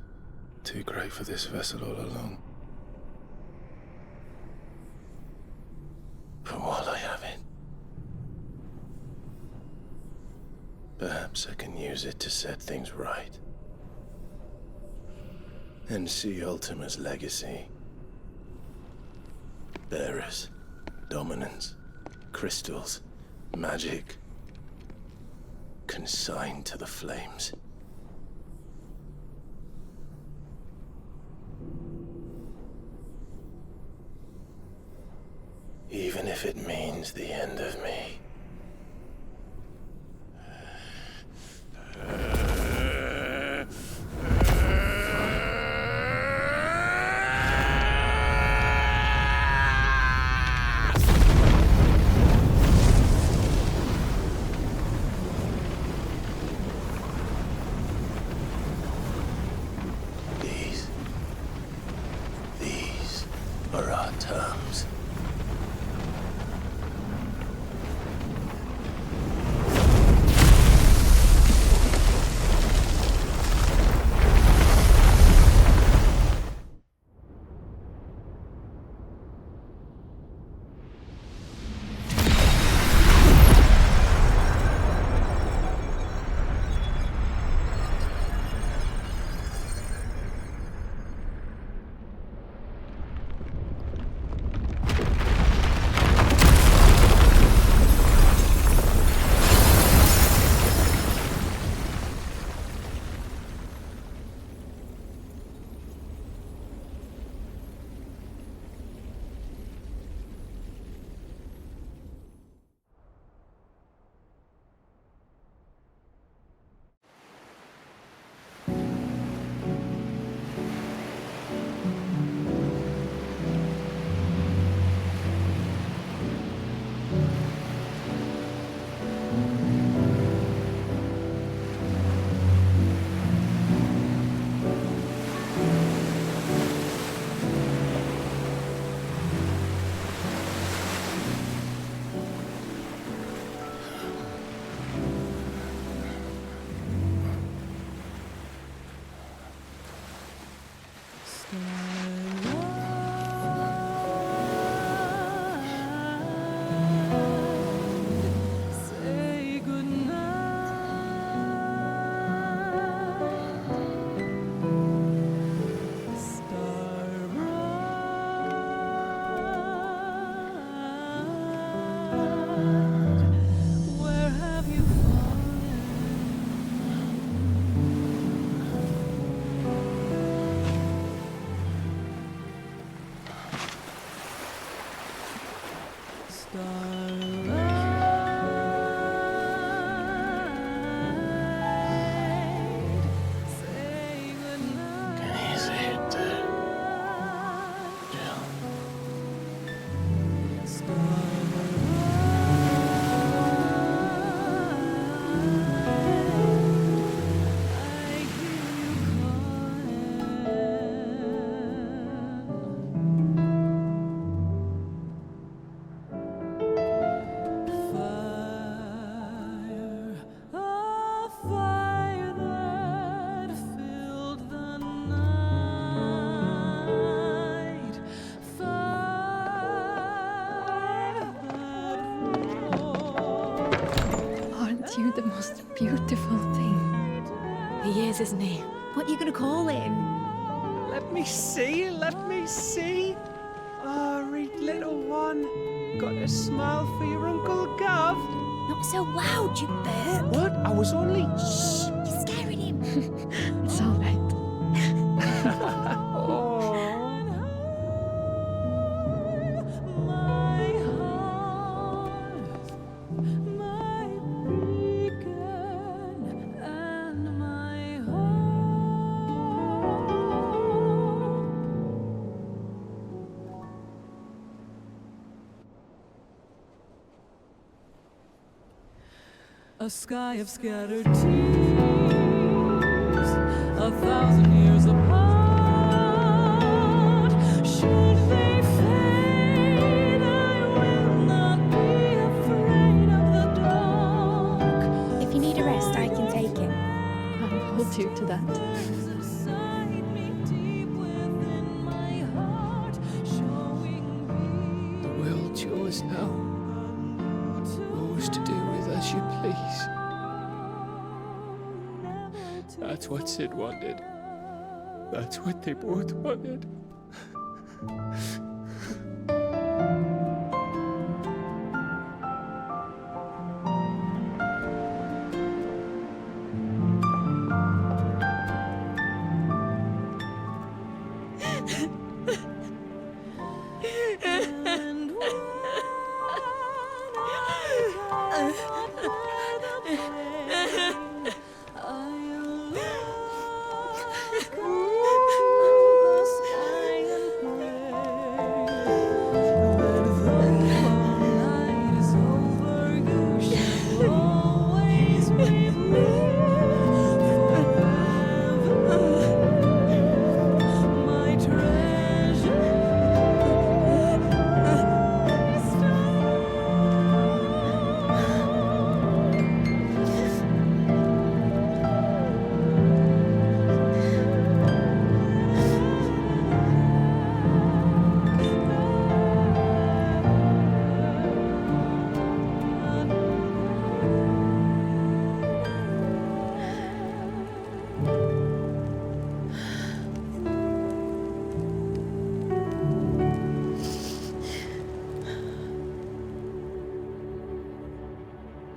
Speaker 3: too great for this vessel all along. But while I have it, perhaps I can use it to set things right. And see Ultima's legacy. Bearers, dominance, crystals, magic, consigned to the flames. Even if it means the end of me.
Speaker 16: You the most beautiful thing.
Speaker 1: He is, isn't he?
Speaker 10: What are you gonna call him?
Speaker 9: Let me see, let me see. Oh, read little one. Got a smile for your Uncle Gav.
Speaker 10: Not so loud, you burp.
Speaker 9: What? I was only...
Speaker 10: Shh, you're scaring him.
Speaker 16: It's all right.
Speaker 17: A sky of scattered tears, 1,000 years apart. Should they fade, I will not be afraid of the dark.
Speaker 10: If you need a rest, I can take him.
Speaker 16: I'll hold you to that.
Speaker 6: The world's yours now. Yours to do with as you please. That's what Sid wanted. That's what they both wanted.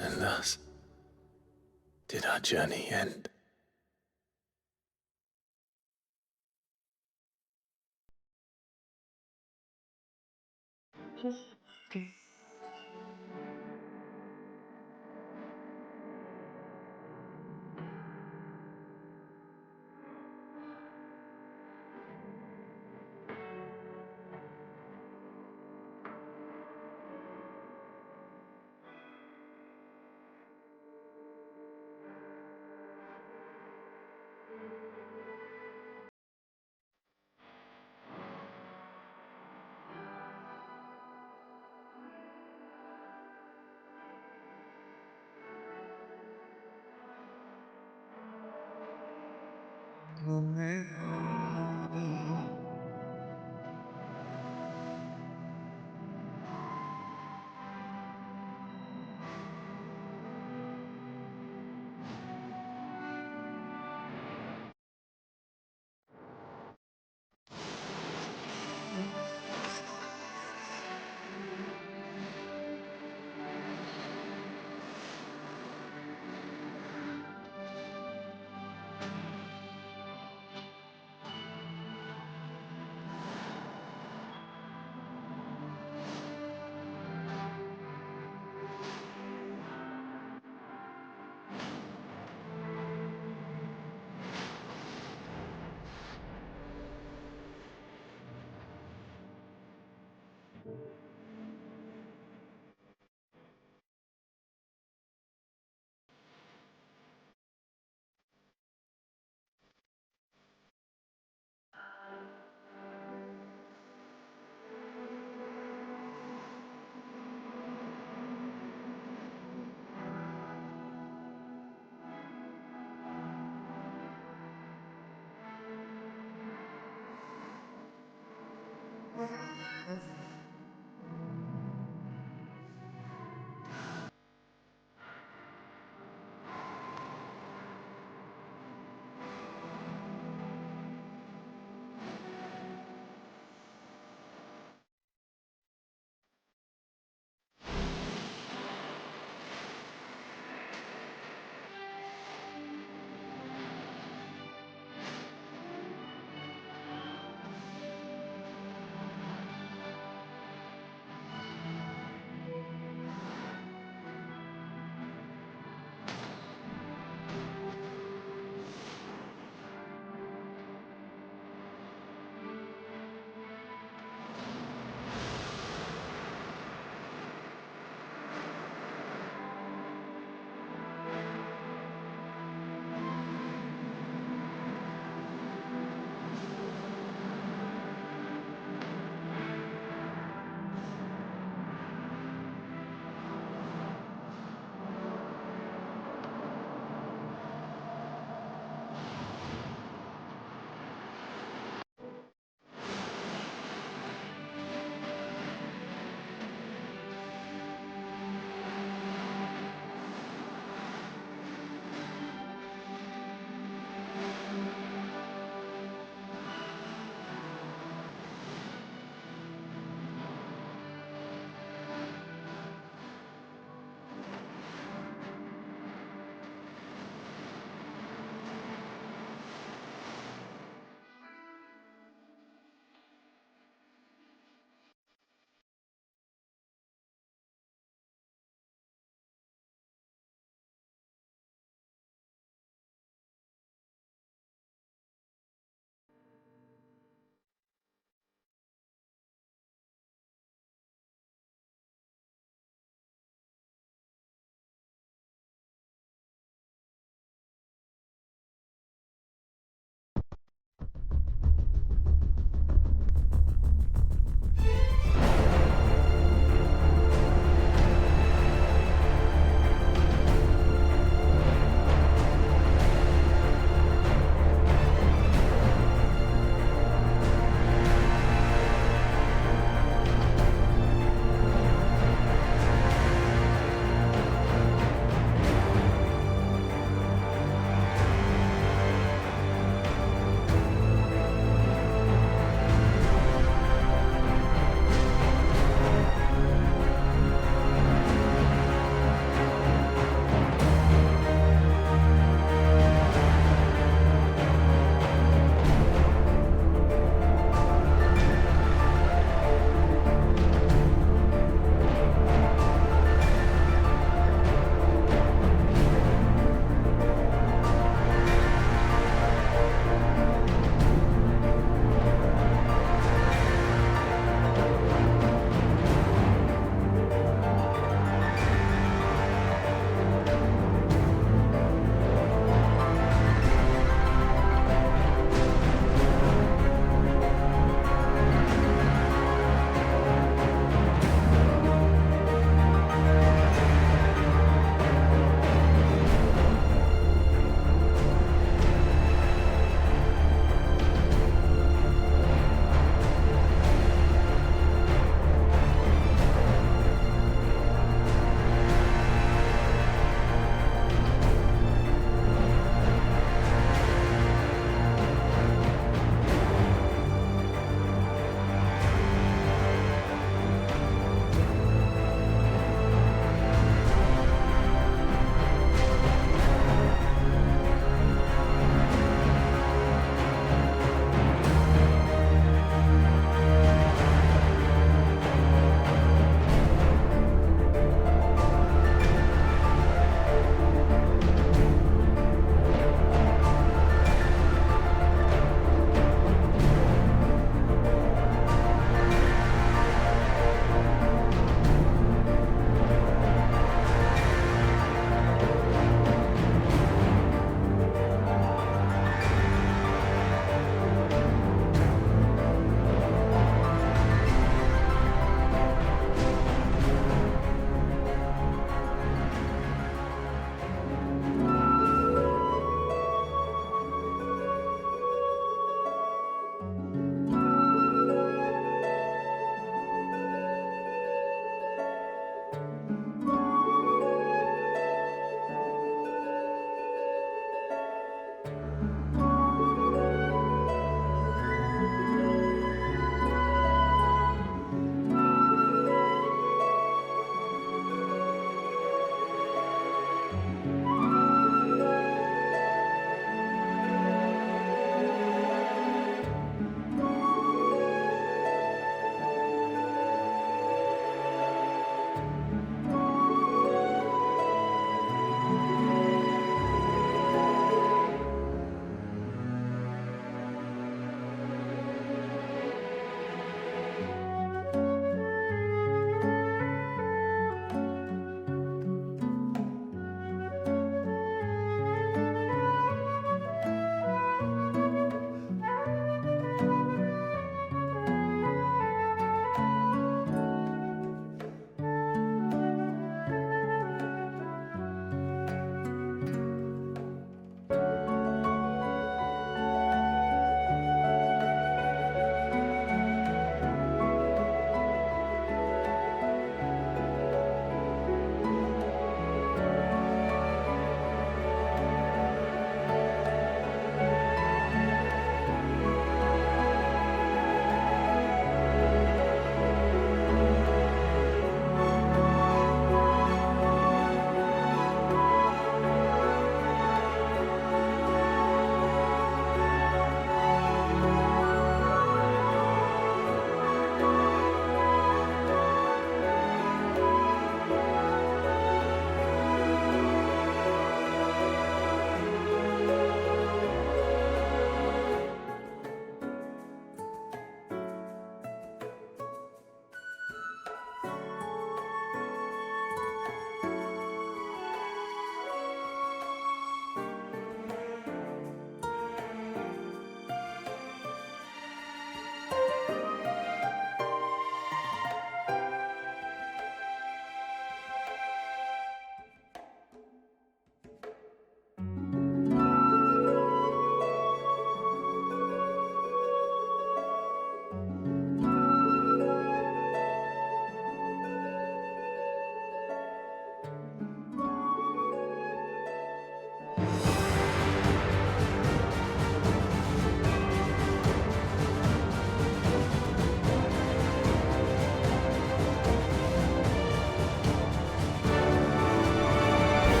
Speaker 3: And thus did our journey end.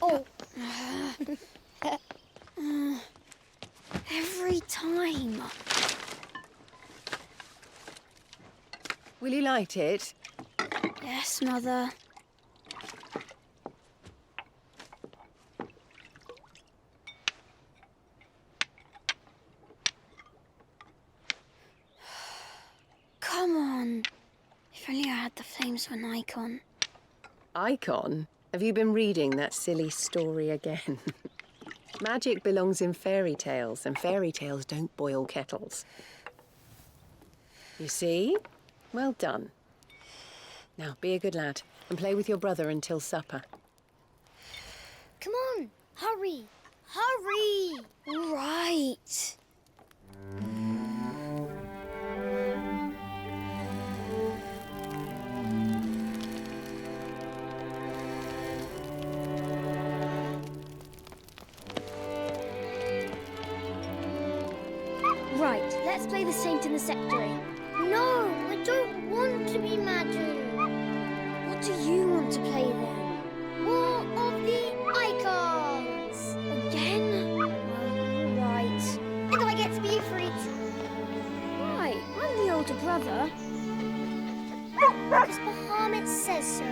Speaker 18: Oh. Every time.
Speaker 19: Will you light it?
Speaker 18: Yes, Mother. Come on. If only I had the flames of an icon.
Speaker 19: Icon? Have you been reading that silly story again? Magic belongs in fairy tales, and fairy tales don't boil kettles. You see? Well done. Now, be a good lad, and play with your brother until supper.
Speaker 18: Come on, hurry! Hurry! All right. Right, let's play the saint in the secretary. No, I don't want to be Madu. What do you want to play then? War of the Icons! Again? Well, right. And do I get to be Ifrit? Right, I'm the older brother. Because Bahamut says so.